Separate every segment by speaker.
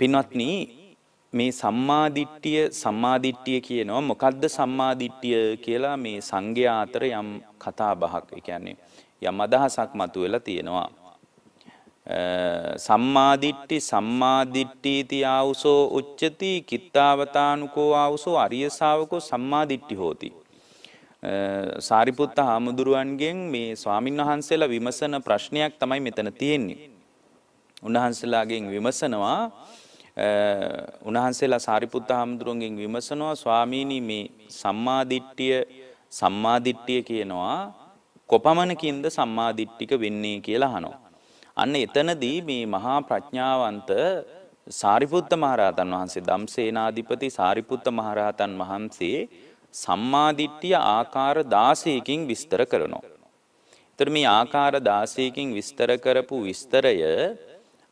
Speaker 1: පින්වත්නි මේ සම්මාදිට්ඨිය කියනවා මොකද්ද සම්මාදිට්ඨිය කියලා මේ සංඝයා අතර යම් කතා බහක් ඒ කියන්නේ යම් අදහසක් මතුවලා තියෙනවා. සම්මාදිට්ඨිති ආවුසෝ උච්චති කිත්තාවතානුකෝ ආවුසෝ අරිය ශාවකෝ සම්මාදිට්ඨි හෝති. සාරිපුත්ත හාමුදුරුවන්ගෙන් මේ ස්වාමින්වහන්සේලා විමසන ප්‍රශ්නයක් තමයි මෙතන තියෙන්නේ. උන්වහන්සේලාගෙන් විමසනවා උන්වහන්සේලා සාරිපුත්ත හාමුදුරුවන්ගෙන් විමසනවා ස්වාමීනි මේ සම්මාදිට්ඨිය කියනවා කොපමණකින්ද සම්මාදිට්ඨික වෙන්නේ කියලා අහනවා. අන්න එතනදී මේ මහා ප්‍රඥාවන්ත සාරිපුත්ත මහරහතන් වහන්සේ ධම්සේනාධිපති සාරිපුත්ත මහරහතන් වහන්සේ සම්මාදිට්ඨිය ආකාර 16කින් විස්තර කරනවා. ඒතර මේ ආකාර 16කින් විස්තර කරපු විස්තරය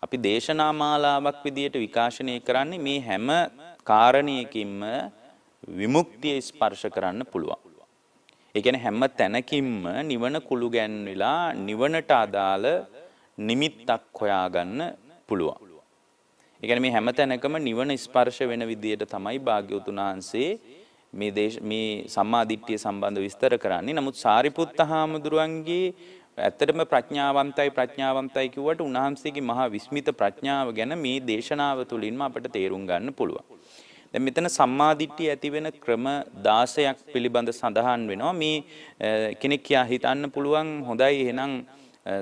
Speaker 1: අපි දේශනා මාලාවක් විදියට විකාශනය කරන්නේ මේ හැම කාරණයකින්ම විමුක්තිය ස්පර්ශ කරන්න පුළුවන්. ඒ කියන්නේ හැම තැනකින්ම නිවන කුළු ගැන්විලා නිවනට අදාළ නිමිත්තක් හොයාගන්න පුළුවන්. ඒ කියන්නේ මේ හැම තැනකම නිවන ස්පර්ශ වෙන විදියට තමයි භාග්‍යවතුන් වහන්සේ මේ සම්මාදිට්ඨිය සම්බන්ධ විස්තර කරන්නේ. නමුත් සාරිපුත්ත හාමුදුරුවන්ගේ ඇත්තටම ප්‍රඥාවන්තයි කිව්වට උන්වහන්සේගේ මහා විස්මිත ප්‍රඥාව ගැන මේ දේශනාව තුළින්ම අපිට තේරුම් ගන්න පුළුවන්. දැන් මෙතන සම්මාදිට්ඨිය ඇති වෙන ක්‍රම 16ක් පිළිබඳ සඳහන් වෙනවා. මේ කෙනෙක් කියා හිතන්න පුළුවන් හොඳයි එහෙනම්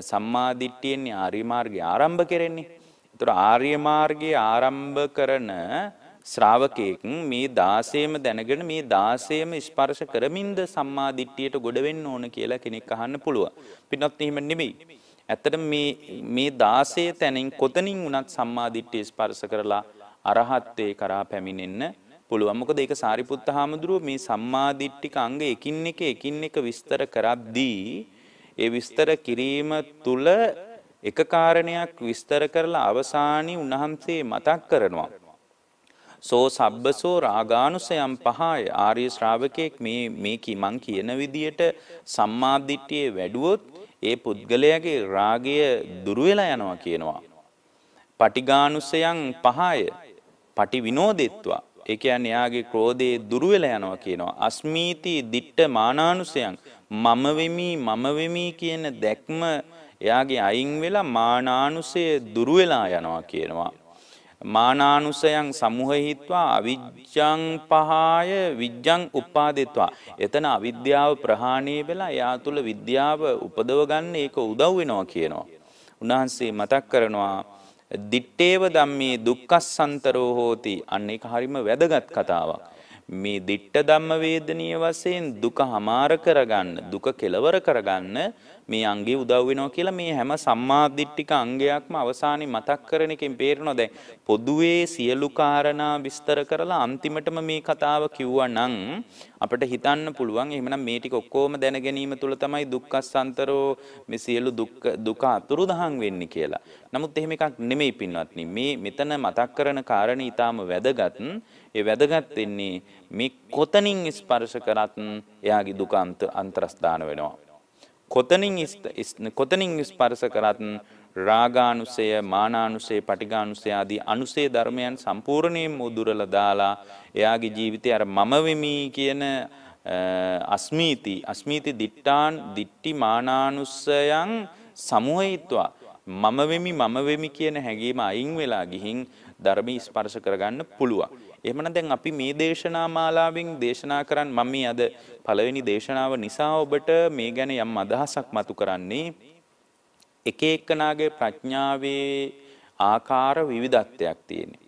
Speaker 1: සම්මාදිට්ඨියෙන් ආර්ය මාර්ගය ආරම්භ කරන්නේ. ඒතර ආර්ය මාර්ගය ආරම්භ කරන ශ්‍රාවකෙක් මේ 16ම දැනගෙන මේ 16ම ස්පර්ශ කරමින්ද සම්මාදිට්ඨියට ගොඩ වෙන්න ඕන කියලා කෙනෙක් අහන්න පුළුවන්. පින්වත් එහෙම නෙමෙයි. ඇත්තටම මේ 16 තැනින් කොතනින් වුණත් සම්මාදිට්ඨිය ස්පර්ශ කරලා අරහත්ත්වේ කරා පැමිණෙන්න පුළුවන්. මොකද ඒක සාරිපුත්ත හාමුදුරුවෝ මේ සම්මාදිට්ඨික අංග එකින් එක විස්තර කරද්දී ඒ විස්තර කිරීම තුල එක කාරණයක් විස්තර කරලා අවසානයේ උන්වහන්සේ මතක් කරනවා. සෝ සබ්බසෝ රාගානුසයම් පහය ආර්ය ශ්‍රාවකෙක් මේ මං කියන විදියට සම්මාදිට්ඨියේ වැඩුවොත් ඒ පුද්ගලයාගේ රාගය දුරු වෙලා යනවා කියනවා. පටිඝානුසයම් පහය පටි විනෝදෙත්වා ඒ කියන්නේ යාගේ ක්‍රෝධේ දුරු වෙලා යනවා කියනවා. අස්මීති දිට්ඨ මානානුසයම් මම වෙමි කියන දැක්ම එයාගේ අයින් වෙලා මානානුසය දුරු වෙලා යනවා කියනවා. මානානුසයන් සමුහහිත්වා අවිජ්ජං පහය විජ්ජං උපාදෙත්වා එතන අවිද්‍යාව ප්‍රහාණය වෙලා එයා තුළ විද්‍යාව උපදව ගන්න ඒක උදව් වෙනවා කියනවා. උන්වහන්සේ මතක් කරනවා දිත්තේව ධම්මේ දුක්ඛස්සන්තරෝ හෝති. අන්න ඒක හරිම වැදගත් කතාවක්. මේ දිට්ඨ ධම්ම වේදනීය වශයෙන් දුක හමාර කරගන්න දුක කෙලවර කරගන්න මේ අංගේ උදව් වෙනවා කියලා මේ හැම සම්මාදිට්ඨික අංගයක්ම අවසානයේ මතක් කරන එකෙන් පේරනවා. දැන් පොදුවේ සියලු කාරණා විස්තර කරලා අන්තිමටම මේ කතාව කිව්වා නම් අපිට හිතන්න පුළුවන් එහෙමනම් මේ ටික ඔක්කොම දැන ගැනීම තුළ තමයි දුක්ඛස්සන්තරෝ මේ සියලු දුක අතුරුදහන් වෙන්නේ කියලා. නමුත් එහෙම එකක් නෙමෙයි පින්වත්නි. මේ මෙතන මතක් කරන කාරණේ ඊටාම වැදගත්. ඒ වැදගත් වෙන්නේ මේ කොතනින් ස්පර්ශ කරත් එයාගේ දුක අන්තරස්ථාන වෙනවා. කොතනින් ස්පර්ශ කරත් රාගානුසය, මානානුසය, පටිඝානුසය ආදී අනුසය ධර්මයන් සම්පූර්ණයෙන්ම උදුරලා දාලා එයාගේ ජීවිතය අර මම වෙමි කියන අස්මීති දිට්ඨි මානානුසයන් සමුහයීත්වා මම වෙමි කියන හැඟීම අයින් වෙලා ගිහින් ධර්මී ස්පර්ශ කරගන්න පුළුවන්. එහෙමනම් දැන් අපි මේ දේශනා මාලාවෙන් දේශනා කරන් මම මේ අද පළවෙනි දේශනාව නිසා ඔබට මේ ගැන යම් අදහසක් මතු කරන්නේ එක එක්කනාගේ ප්‍රඥාවේ ආකාර විවිධත්වයක් තියෙනවා.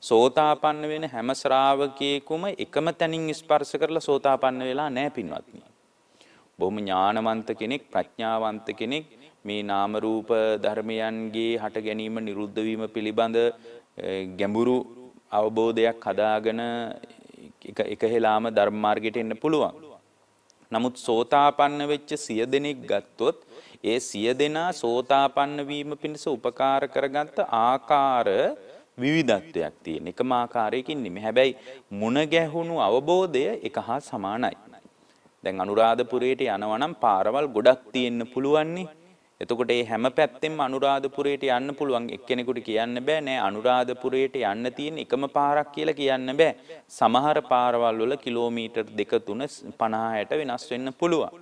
Speaker 1: සෝතාපන්න වෙන හැම ශ්‍රාවකයෙකුම එකම තැනින් ස්පර්ශ කරලා සෝතාපන්න වෙලා නැහැ පින්වත්නි. බොහොම ඥානවන්ත කෙනෙක්, ප්‍රඥාවන්ත කෙනෙක් මේ නාම රූප ධර්මයන්ගේ හට ගැනීම නිරුද්ධ වීම පිළිබඳ ගැඹුරු අවබෝධයක් හදාගෙන එක හෙලාම ධර්ම මාර්ගයට එන්න පුළුවන්. නමුත් සෝතාපන්න වෙච්ච 100 දෙනෙක් ගත්තොත් ඒ 100 දෙනා සෝතාපන්න වීම පිණිස උපකාර කරගත්ත ආකාර විවිධත්වයක් තියෙන. එකම ආකාරයකින් නෙමෙයි. හැබැයි මුණ ගැහුණු අවබෝධය එක හා සමානයි. දැන් අනුරාධපුරයට යනවා නම් පාරවල් ගොඩක් තියෙන්න පුළුවන් නේ. එතකොට මේ හැම පැත්තෙම අනුරාධපුරයට යන්න පුළුවන්. එක්කෙනෙකුට කියන්න බෑ නෑ අනුරාධපුරයට යන්න තියෙන එකම පාරක් කියලා කියන්න බෑ. සමහර පාරවල් වල කිලෝමීටර් 2 3 50 60 වෙනස් වෙන්න පුළුවන්.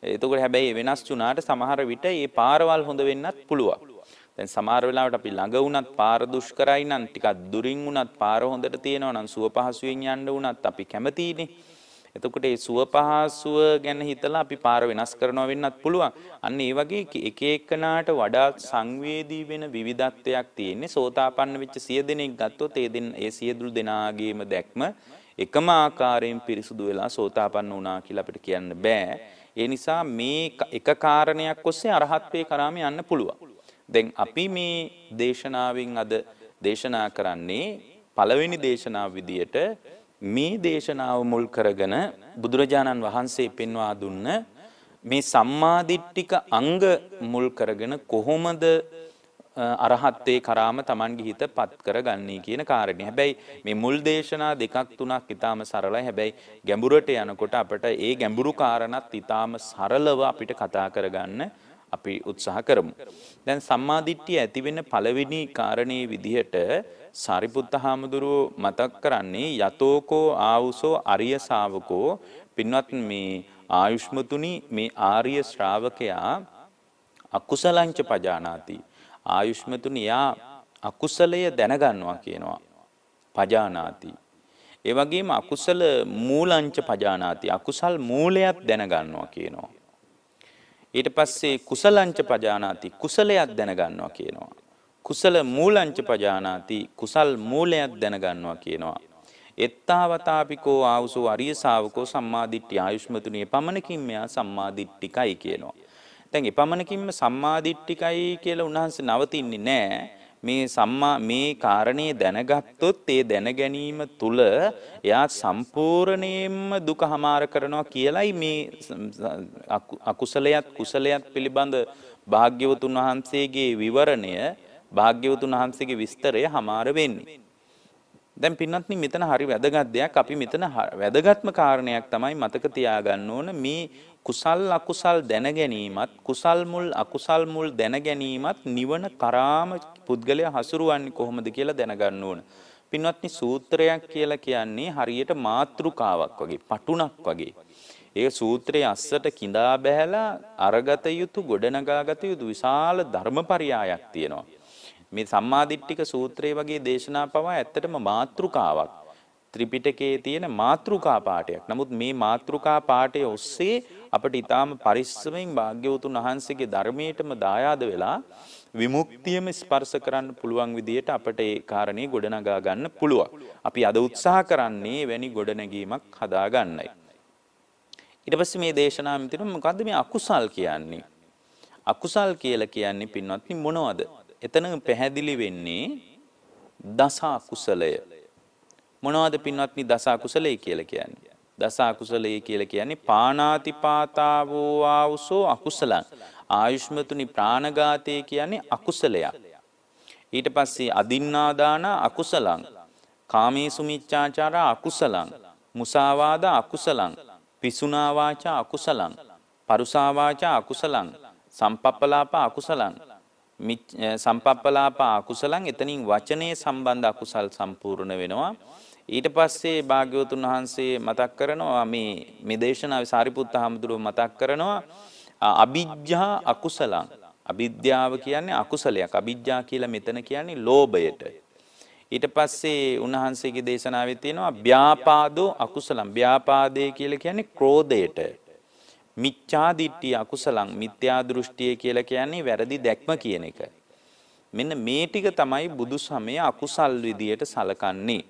Speaker 1: එතකොට හැබැයි වෙනස් වුණාට සමහර විට මේ පාරවල් හොඳ වෙන්නත් පුළුවන්. දැන් සමහර වෙලාවට අපි ළඟ වුණත් පාර දුෂ්කරයි නම් ටිකක් දුරින් වුණත් පාර හොඳට තියෙනවා නම් සුව පහසුවෙන් යන්න වුණත් අපි කැමතියිනේ. එතකොට ඒ සුව පහසුව ගැන හිතලා අපි පාර වෙනස් කරනවා වෙන්නත් පුළුවන්. අන්න ඒ වගේ එක එකනාට වඩා සංවේදී වෙන විවිධත්වයක් තියෙන්නේ. සෝතාපන්න වෙච්ච 100 දෙනෙක් ගත්තොත් ඒ 100 දෙනාගේම දැක්ම එකම ආකාරයෙන් පිරිසුදු වෙලා සෝතාපන්න වුණා කියලා අපිට කියන්න බෑ. ඒ නිසා මේ එක කාරණයක් ඔස්සේ අරහත්ත්වේ කරාම යන්න පුළුවන්. දැන් අපි මේ දේශනාවෙන් අද දේශනා කරන්නේ පළවෙනි දේශනාව විදියට මේ දේශනාව මුල් කරගෙන බුදුරජාණන් වහන්සේ පෙන්වා දුන්න මේ සම්මාදිට්ඨික අංග මුල් කරගෙන කොහොමද අරහත්ත්වේ කරාම Tamange හිත පත් කරගන්නේ කියන කාරණේ. හැබැයි මේ මුල් දේශනා දෙකක් තුනක් ඊටාම සරලයි. හැබැයි ගැඹුරට යනකොට අපිට ඒ ගැඹුරු කාරණාත් ඊටාම සරලව අපිට කතා කරගන්න අපි උත්සාහ කරමු. දැන් සම්මාදිට්ඨිය ඇති වෙන පළවෙනි කාරණේ විදිහට සාරිපුත්ත හාමුදුරුවෝ මතක් කරන්නේ යතෝකෝ ආවුසෝ අරිය ශාවකෝ පින්වත් මේ ආයුෂ්මතුනි මේ ආර්ය ශ්‍රාවකයා අකුසලංච පජානාති. ආයුෂ්මතුනි යා අකුසලය දැනගන්නවා කියනවා. පජානාති. ඒ වගේම අකුසල මූලංච පජානාති. අකුසල් මූලයක් දැනගන්නවා කියනවා. ඊට පස්සේ කුසලංච පජානාති. කුසලයක් දැනගන්නවා කියනවා. කුසල මූලංච පජානාති. කුසල් මූලයක් දැනගන්නවා කියනවා. එත්තාවතාපිකෝ ආවුසෝ අරිය ශාවකෝ සම්මාදිට්ඨිය ආයුෂ්මතුනි පමණකින් මෙයා සම්මාදිට්ඨිකයි කියනවා. දැන් එපමණකින්ම සම්මාදිට්ඨිකයි කියලා උන්වහන්සේ නවතින්නේ නැහැ. මේ කාරණේ දැනගත්තොත් ඒ දැන ගැනීම තුල එයා සම්පූර්ණයෙන්ම දුක හමාර කරනවා කියලයි මේ අකුසලයක් කුසලයක් පිළිබඳ භාග්‍යවතුන් වහන්සේගේ විවරණය භාග්‍යවතුන් වහන්සේගේ විස්තරය හමාර වෙන්නේ. දැන් පින්වත්නි මෙතන හරි වැදගත් දෙයක්. අපි මෙතන වැදගත්ම කාරණයක් තමයි මතක තියාගන්න ඕන මේ කුසල් අකුසල් දැන ගැනීමත් කුසල් මුල් අකුසල් මුල් දැන ගැනීමත් නිවන කරාම පුද්ගලයා හසුරුවන්නේ කොහොමද කියලා දැනගන්න ඕන. පින්වත්නි සූත්‍රයක් කියලා කියන්නේ හරියට මාතෘකාවක් වගේ පටුණක් වගේ. ඒ සූත්‍රයේ අස්සට කිඳා බැහැලා අරගත යුතු ගොඩනගාගත යුතු විශාල ධර්මපරියායක් තියෙනවා. මේ සම්මාදිට්ඨික සූත්‍රය වගේ දේශනා පවා ඇත්තටම මාතෘකාවක්. ත්‍රිපිටකයේ තියෙන මාතෘකා පාඨයක්. නමුත් මේ මාතෘකා පාඨය ඔස්සේ අපිට ඊටාම පරිස්සමෙන් භාග්‍යවතුන් වහන්සේගේ ධර්මයටම දායාද වෙලා විමුක්තියම ස්පර්ශ කරන්න පුළුවන් විදියට අපිට ඒ කාරණේ ගොඩනගා ගන්න පුළුවන්. අපි අද උත්සාහ කරන්නේ වැනි ගොඩනැගීමක් හදා ගන්නයි. ඊට පස්සේ මේ දේශනාවෙන් තියෙන මොකද්ද මේ අකුසල් කියන්නේ? අකුසල් කියලා කියන්නේ පින්වත්නි මොනවද? එතන පැහැදිලි වෙන්නේ දස අකුසලය. මොනවද පින්වත්නි දස අකුසලය කියලා කියන්නේ? දස අකුසලය කියලා කියන්නේ පාණාතිපාතාවෝ ආවුසෝ අකුසලං. ආයුෂ්මතුනි ප්‍රාණඝාතය කියන්නේ අකුසලයක්. ඊට පස්සේ අදින්නාදාන අකුසලං. කාමේසු මිච්ඡාචාරා අකුසලං. මුසාවාද අකුසලං. පිසුනා වාචා අකුසලං. පරුසා වාචා අකුසලං. සම්පප්පලාප අකුසලං. සම්පප්පලාප අකුසලං. එතනින් වචනේ සම්බන්ධ අකුසල් සම්පූර්ණ වෙනවා. ඊට පස්සේ භාග්‍යවතුන් වහන්සේ මතක් කරනවා මේ දේශනාවේ සාරිපුත්ත හාමුදුරුවෝ මතක් කරනවා අවිජ්ජා අකුසලං. අවිද්‍යාව කියන්නේ අකුසලයක්. අවිජ්ජා කියලා මෙතන කියන්නේ ලෝභයට. ඊට පස්සේ උන්වහන්සේගේ දේශනාවේ තියෙනවා ව්‍යාපාදෝ අකුසලං. ව්‍යාපාදේ කියලා කියන්නේ ක්‍රෝධයට. මිච්ඡා දිට්ඨිය අකුසලං. මිත්‍යා දෘෂ්ටිය කියලා කියන්නේ වැරදි දැක්ම කියන එක. මෙන්න මේ ටික තමයි බුදු සමය අකුසල් විදියට සලකන්නේ.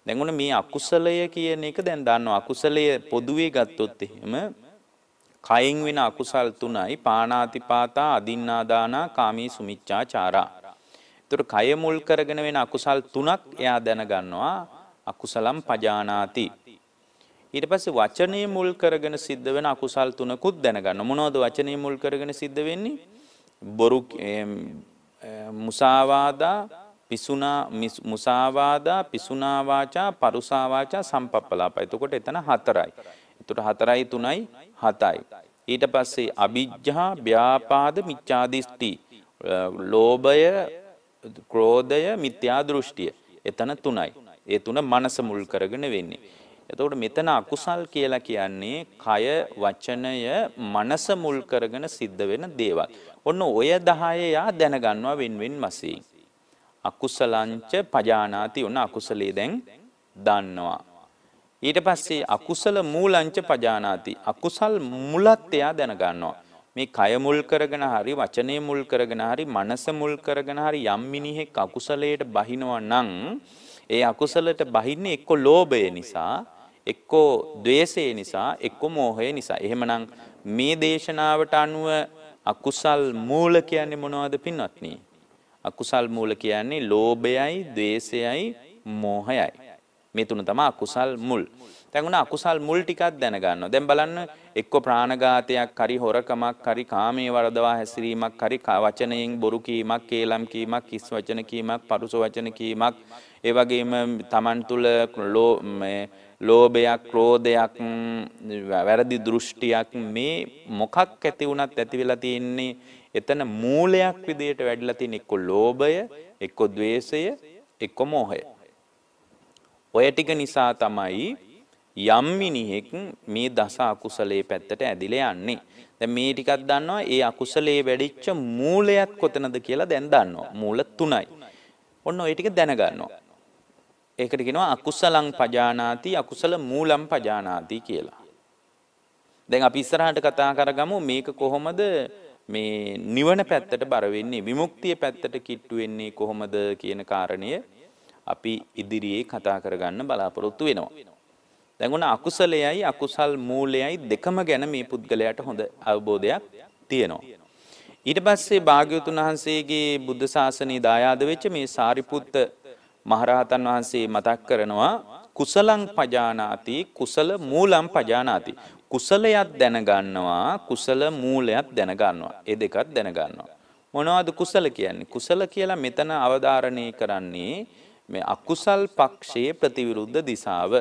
Speaker 1: දැන් උන මේ අකුසලය කියන එක දැන් දන්නවා. අකුසලය පොදුවේ ගත්තොත් එහෙම කයින් වෙන අකුසල් තුනයි පාණාතිපාතා අදින්නාදානා කාමීසු මිච්ඡාචාරා. ඒතර කය මුල් කරගෙන වෙන අකුසල් තුනක් එයා දැනගන්නවා අකුසලම් පජානාති. ඊට පස්සේ වචනේ මුල් කරගෙන සිද්ධ වෙන අකුසල් තුනකුත් දැනගන්න. මොනවද වචනේ මුල් කරගෙන සිද්ධ වෙන්නේ? බොරු මුසාවාදා මුසාවාදා පිසුනා වාචා පරුසා වාචා සම්පප්පලාප. එතකොට එතන හතරයි. එතකොට 4යි 3යි 7යි. ඊට පස්සේ අවිජ්ජා, ව්‍යාපාද, මිච්ඡාදිෂ්ටි, ලෝභය, ක්‍රෝධය, මිත්‍යා දෘෂ්ටිය. එතන තුනයි. ඒ තුන මනස මුල් කරගෙන වෙන්නේ. එතකොට මෙතන අකුසල් කියලා කියන්නේ කය, වචනය, මනස මුල් කරගෙන සිද්ධ වෙන දේවල්. ඔන්න ඔය 10 යා දැනගන්නවා වෙන් වශයෙන්. අකුසලංච පජානාති. ඔන්න අකුසලයේ දැන් දන්නවා. ඊට පස්සේ අකුසල මූලංච පජානාති. අකුසල් මුලත් එයා දැනගන්නවා. මේ කය මුල් කරගෙන හරි, වචනේ මුල් කරගෙන හරි, මනස මුල් කරගෙන හරි යම් මිනිහෙක් අකුසලයට බහිනවා නම් ඒ අකුසලයට බහින්නේ එක්ක ලෝභය නිසා, එක්ක ද්වේෂය නිසා, එක්ක මෝහය නිසා. එහෙමනම් මේ දේශනාවට අනුව අකුසල් මූල කියන්නේ මොනවද පින්වත්නි? අකුසල් මූල කියන්නේ ලෝභයයි, ද්වේෂයයි, මෝහයයි. මේ තුන තමයි අකුසල් මුල්. දැන් උන අකුසල් මුල් ටිකක් දැනගන්නවා. දැන් බලන්න එක්ක ප්‍රාණඝාතයක් හරි, හොරකමක් හරි, කාමයේ වරදවා හැසිරීමක් හරි, වචනයෙන් බොරු කීමක්, කේලම් කීමක්, කිස් වචන කීමක්, පරුස වචන කීමක්, ඒ වගේම Taman තුල ලෝභයක්, ක්‍රෝධයක්, වැරදි දෘෂ්ටියක්, මේ මොකක් ඇති වුණත් ඇති වෙලා තියෙන්නේ එතන මූලයක් විදියට වැඩිලා තියෙන එක්ක ලෝභය, එක්ක ද්වේෂය, එක්ක මෝහය. ඔය ටික නිසා තමයි යම් මිනිහෙක් මේ දස අකුසලයේ පැත්තට ඇදිලා යන්නේ. දැන් මේ ටිකක් දන්නවා. ඒ අකුසලයේ වැඩිච්ච මූලයක් කොතනද කියලා දැන් දන්නවා. මූල 3යි. ඔන්න ඔය ටික දැනගන්නවා. ඒකට කියනවා අකුසලං පජානාති, අකුසල මූලං පජානාති කියලා. දැන් අපි ඉස්සරහට කතා කරගමු මේක කොහොමද මේ නිවන පැත්තට බර වෙන්නේ, විමුක්තිය පැත්තට කිට්ටු වෙන්නේ කොහොමද කියන කාරණය අපි ඉදිරියේ කතා කරගන්න බලාපොරොත්තු වෙනවා. දැන් උන අකුසලයයි අකුසල් මූලයයි දෙකම ගැන මේ පුද්ගලයාට හොඳ අවබෝධයක් තියෙනවා. ඊට පස්සේ භාග්‍යවතුන් වහන්සේගේ බුද්ධ ශාසනයේ දායාද වෙච්ච මේ සාරිපුත්ත මහරහතන් වහන්සේ මතක් කරනවා කුසලං පජානාති, කුසල මූලං පජානාති. කුසලයක් දැනගන්නවා, කුසල මූලයක් දැනගන්නවා. ඒ දෙකත් දැනගන්නවා. මොනවද කුසල කියන්නේ? කුසල කියලා මෙතන අවධාරණය කරන්නේ මේ අකුසල් පක්ෂයේ ප්‍රතිවිරුද්ධ දිශාව.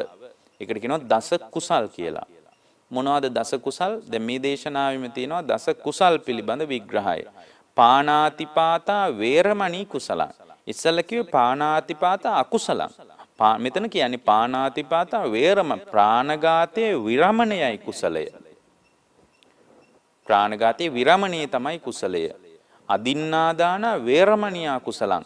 Speaker 1: ඒකට කියනවා දස කුසල් කියලා. මොනවද දස කුසල්? දැන් මේ දේශනාවෙම තියෙනවා දස කුසල් පිළිබඳ විග්‍රහය. පාණාතිපාතා වේරමණී කුසලං. ඉස්සල්ල කිව්වේ පාණාතිපාතා අකුසලං. මෙතන කියන්නේ පාණාතිපාතා වේරම, ප්‍රාණඝාතයේ විරමණයයි කුසලය. ප්‍රාණඝාතයේ විරමණය තමයි කුසලය. අදින්නාදාන වේරමණියා කුසලං.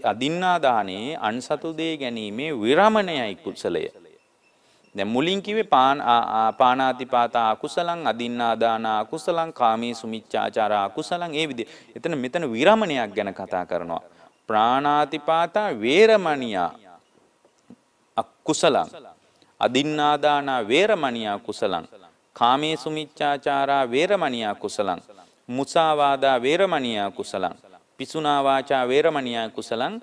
Speaker 1: අදින්නාදානේ අන්සතු දේ ගැනීමේ විරමණයයි කුසලය. දැන් මුලින් කිව්වේ පාණාතිපාතා අකුසලං, අදින්නාදාන අකුසලං, කාමීසු මිච්ඡාචාර අකුසලං. ඒ විදිහට මෙතන විරමණයක් ගැන කතා කරනවා. ප්‍රාණාතිපාතා වේරමණියා අකුසලං, අදින්නාදාන වේරමණියා කුසලං, කාමීසු මිච්ඡාචාරා වේරමණියා කුසලං, මුසාවාදා වේරමණියා කුසලං, පිසුනා වාචා වේරමණියා කුසලං,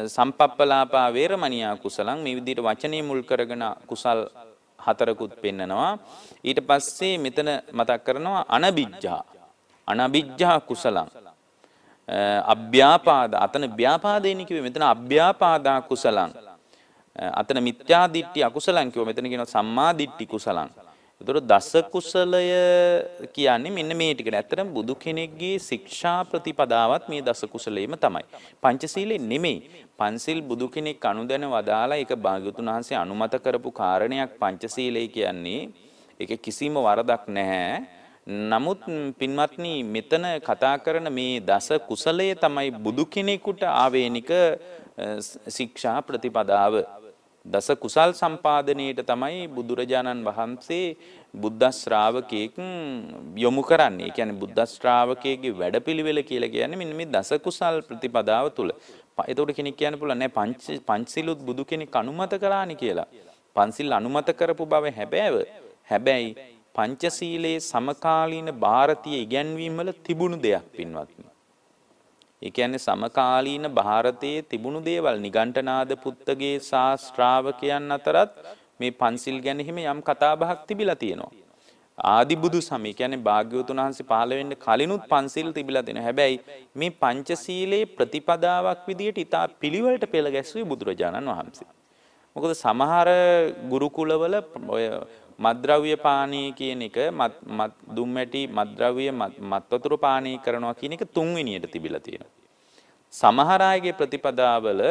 Speaker 1: සම්පප්පලාපා වේරමණියා කුසලං. මේ විදිහට වචනේ මුල් කරගෙන කුසල් හතරකුත් පෙන්නනවා. ඊට පස්සේ මෙතන මතක් කරනවා අනබිජ්ජා. අනබිජ්ජා කුසලං. අභ්‍යාපාද. අතන ව්‍යාපාදේනි කිව්වේ. මෙතන අභ්‍යාපාදා කුසලං. අතන මිත්‍යා දිට්ඨි අකුසලං කිව්වා. මෙතන කියනවා සම්මා දිට්ඨි කුසලං. ඒතර දස කුසලය කියන්නේ මෙන්න මේ ටිකට. ඇත්තටම බුදු කෙනෙක්ගේ ශික්ෂා ප්‍රතිපදාවත් මේ දස කුසලයේම තමයි. පංචශීලෙ නෙමෙයි. පංචශීල් බුදු කෙනෙක් අනුදැන වදාලා ඒක භාග්‍යවතුන් වහන්සේ අනුමත කරපු කාරණයක් පංචශීලය කියන්නේ. ඒක කිසිම වරදක් නැහැ. නමුත් පින්වත්නි මෙතන කතා කරන මේ දස කුසලය තමයි බුදු කෙනෙකුට ආවේනික ශික්ෂා ප්‍රතිපදාව. දස කුසල් සම්පාදනයේට තමයි බුදුරජාණන් වහන්සේ බුද්ධ ශ්‍රාවකයෙක් යොමු කරන්නේ. ඒ කියන්නේ බුද්ධ ශ්‍රාවකයෙක්ගේ වැඩපිළිවෙල කියලා කියන්නේ මෙන්න මේ දස කුසල් ප්‍රතිපදාව තුල. එතකොට කෙනෙක් කියන්න පුළුවන් නෑ පංචශීලුත් බුදු කෙනෙක් අනුමත කළානි කියලා. පංචශීල අනුමත කරපු බව හැබැයි පංචශීලයේ සමකාලීන ಭಾರತೀಯ ඉගැන්වීම් වල තිබුණු දෙයක් පින්වත්නි. ඒ කියන්නේ සමකාලීන ಭಾರತයේ තිබුණු දේවල් නිගණ්ඨනාද පුත්තගේ ශාස්ත්‍රාවකයන් අතරත් මේ පන්සිල් ගැන හිම යම් කතාබහක් තිබිලා තියෙනවා. ආදි බුදු සමය කියන්නේ භාග්‍යවතුන් වහන්සේ පහළ වෙන්න කලිනුත් පන්සිල් තිබිලා තියෙනවා. හැබැයි මේ පංචශීලයේ ප්‍රතිපදාවක් විදියට ඉතා පිළිවෙලට පෙළ ගැස්ුවේ බුදුරජාණන් වහන්සේ. මොකද සමහර ගුරුකුලවල ඔය මත්ද්‍රව්‍ය පානය කියන එක දුම්මැටි මත්ද්‍රව්‍ය මත් වතුර පානය කරනවා කියන එක තුන්වෙනියට තිබිලා තියෙනවා. සමහර අයගේ ප්‍රතිපදාවල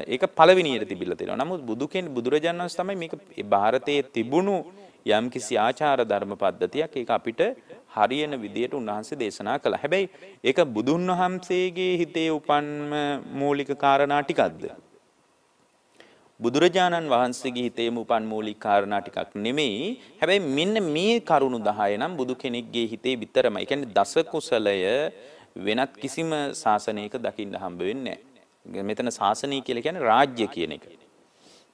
Speaker 1: ඒක පළවෙනියට තිබිලා තියෙනවා. නමුත් බුදුරජාණන් වහන්සේ තමයි මේක ಭಾರತයේ තිබුණු යම්කිසි ආචාර ධර්ම පද්ධතියක් ඒක අපිට හරියන විදියට උන්වහන්සේ දේශනා කළා. හැබැයි ඒක බුදුන් වහන්සේගේ හිතේ උපන්ම මූලික කාරණා ටිකක්ද? බුදුරජාණන් වහන්සේගේ හිතේම උපන් මූලික කාරණා ටිකක් නෙමෙයි. හැබැයි මෙන්න මේ කරුණු 10 නම් බුදු කෙනෙක්ගේ හිතේ විතරමයි. ඒ කියන්නේ දස කුසලය වෙනත් කිසිම ශාසනයක දකින්න හම්බ වෙන්නේ නැහැ. මෙතන ශාසනය කියලා කියන්නේ රාජ්‍ය කියන එක.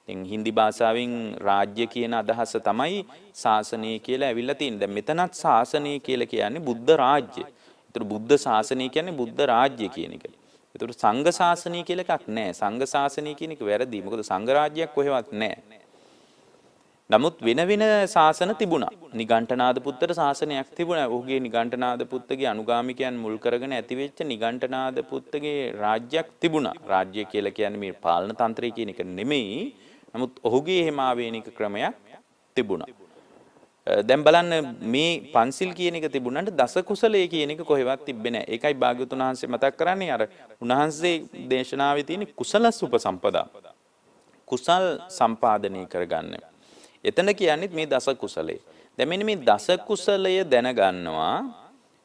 Speaker 1: ඉතින් හින්දි භාෂාවෙන් රාජ්‍ය කියන අදහස තමයි ශාසනය කියලා ඇවිල්ලා තියෙන්නේ. දැන් මෙතනත් ශාසනය කියලා කියන්නේ බුද්ධ රාජ්‍ය. ඒතර බුද්ධ ශාසනය කියන්නේ බුද්ධ රාජ්‍ය කියන එක. ඒතර සංඝ ශාසනය කියලා එකක් නැහැ. සංඝ ශාසනය කියන එක වැරදි. මොකද සංඝ රාජ්‍යයක් කොහෙවත් නැහැ. නමුත් වෙන වෙන ශාසන තිබුණා. නිගණ්ඨනාථ පුත්තට ශාසනයක් තිබුණා. ඔහුගේ නිගණ්ඨනාථ පුත්තගේ අනුගාමිකයන් මුල් කරගෙන ඇතිවෙච්ච නිගණ්ඨනාථ පුත්තගේ රාජ්‍යයක් තිබුණා. රාජ්‍ය කියලා කියන්නේ මේ පාලන තන්ත්‍රය කියන එක නෙමෙයි. නමුත් ඔහුගේ එහෙම ආවේනික ක්‍රමයක් තිබුණා. දැන් බලන්න මේ පන්සිල් කියන එක තිබුණාට දස කුසලයේ කියන එක කොහෙවත් තිබ්බේ නැහැ. ඒකයි භාග්‍යවතුන් වහන්සේ මතක් කරන්නේ අර උන්වහන්සේ දේශනාවේ තියෙන කුසලස් උපසම්පදා. කුසල් සම්පාදනය කරගන්න. එතන කියන්නේ මේ දස කුසලයේ. දැන් මෙන්න මේ දස කුසලය දැනගන්නවා.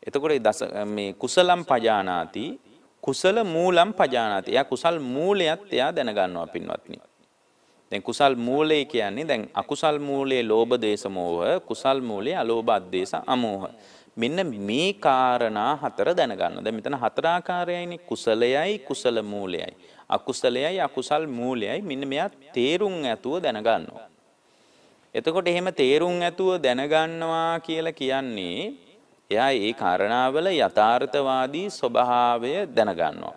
Speaker 1: එතකොට මේ කුසලම් පජානාති කුසල මූලම් පජානාති. එයා කුසල් මූලයත් එයා දැනගන්නවා පින්වත්නි. දැන් කුසල් මූලය කියන්නේ දැන් අකුසල් මූලයේ ලෝභ දේශ මොහ, කුසල් මූලයේ අලෝභ අද්වේෂ අමෝහ. මෙන්න මේ කාරණා හතර දැනගන්න. දැන් මෙතන හතර ආකාරයයිනේ කුසලයයි කුසල මූලයයි. අකුසලයයි අකුසල් මූලයයි මෙන්න මෙයා තේරුම් ඇතුව දැනගන්නවා. එතකොට එහෙම තේරුම් ඇතුව දැනගන්නවා කියලා කියන්නේ එයා ඒ කාරණාවල යථාර්ථවාදී ස්වභාවය දැනගන්නවා.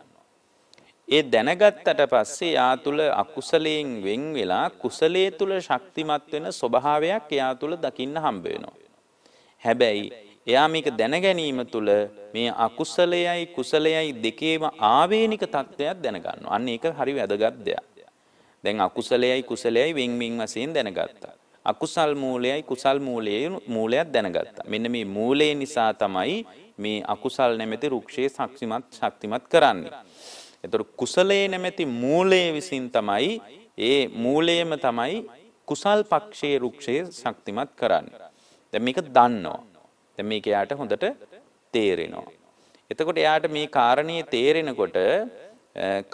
Speaker 1: ඒ දැනගත්තට පස්සේ යා තුල අකුසලයෙන් වෙන් වෙලා කුසලයේ තුල ශක්තිමත් වෙන ස්වභාවයක් එයා තුල දකින්න හම්බ වෙනවා. හැබැයි එයා මේක දැන ගැනීම තුල මේ අකුසලයයි කුසලයයි දෙකේම ආවේනික තත්ත්වයක් දැනගන්නවා. අන්න ඒක හරි වැදගත් දෙයක්. දැන් අකුසලයයි කුසලයයි වෙන් වෙන් වශයෙන් දැනගත්තා. අකුසල් මූලයයි කුසල් මූලයක් දැනගත්තා. මෙන්න මේ මූලය නිසා තමයි මේ අකුසල් නැමැති රුක්ෂයේ ශක්තිමත් කරන්නේ. එතකොට කුසලයේ නැමැති මූලය විසින් තමයි ඒ මූලයම තමයි කුසල් පක්ෂයේ රුක්ෂයේ ශක්තිමත් කරන්නේ. දැන් මේක දන්නවා. දැන් මේක යාට හොඳට තේරෙනවා. එතකොට යාට මේ කාරණේ තේරෙනකොට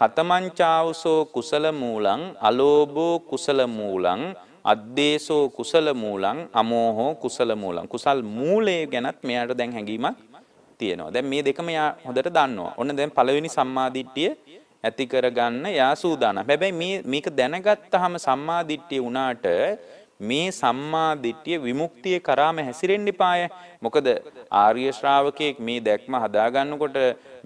Speaker 1: කතමංචාවසෝ කුසල මූලං අලෝභෝ කුසල මූලං අද්දේශෝ කුසල මූලං අමෝහෝ කුසල මූලං. කුසල් මූලය ගැනත් මෙයාට දැන් හැඟීමක් තියෙනවා. දැන් මේ දෙකම යා හොඳට දන්නවා. ඔන්න දැන් පළවෙනි සම්මාදිට්ඨිය ඇති කරගන්න යා සූදානම්. හැබැයි මේක දැනගත්තාම සම්මාදිට්ඨිය උනාට මේ සම්මාදිට්ඨිය විමුක්තිය කරාම හැසිරෙන්න එපාය. මොකද ආර්ය ශ්‍රාවකෙක් මේ දැක්ම හදාගන්නකොට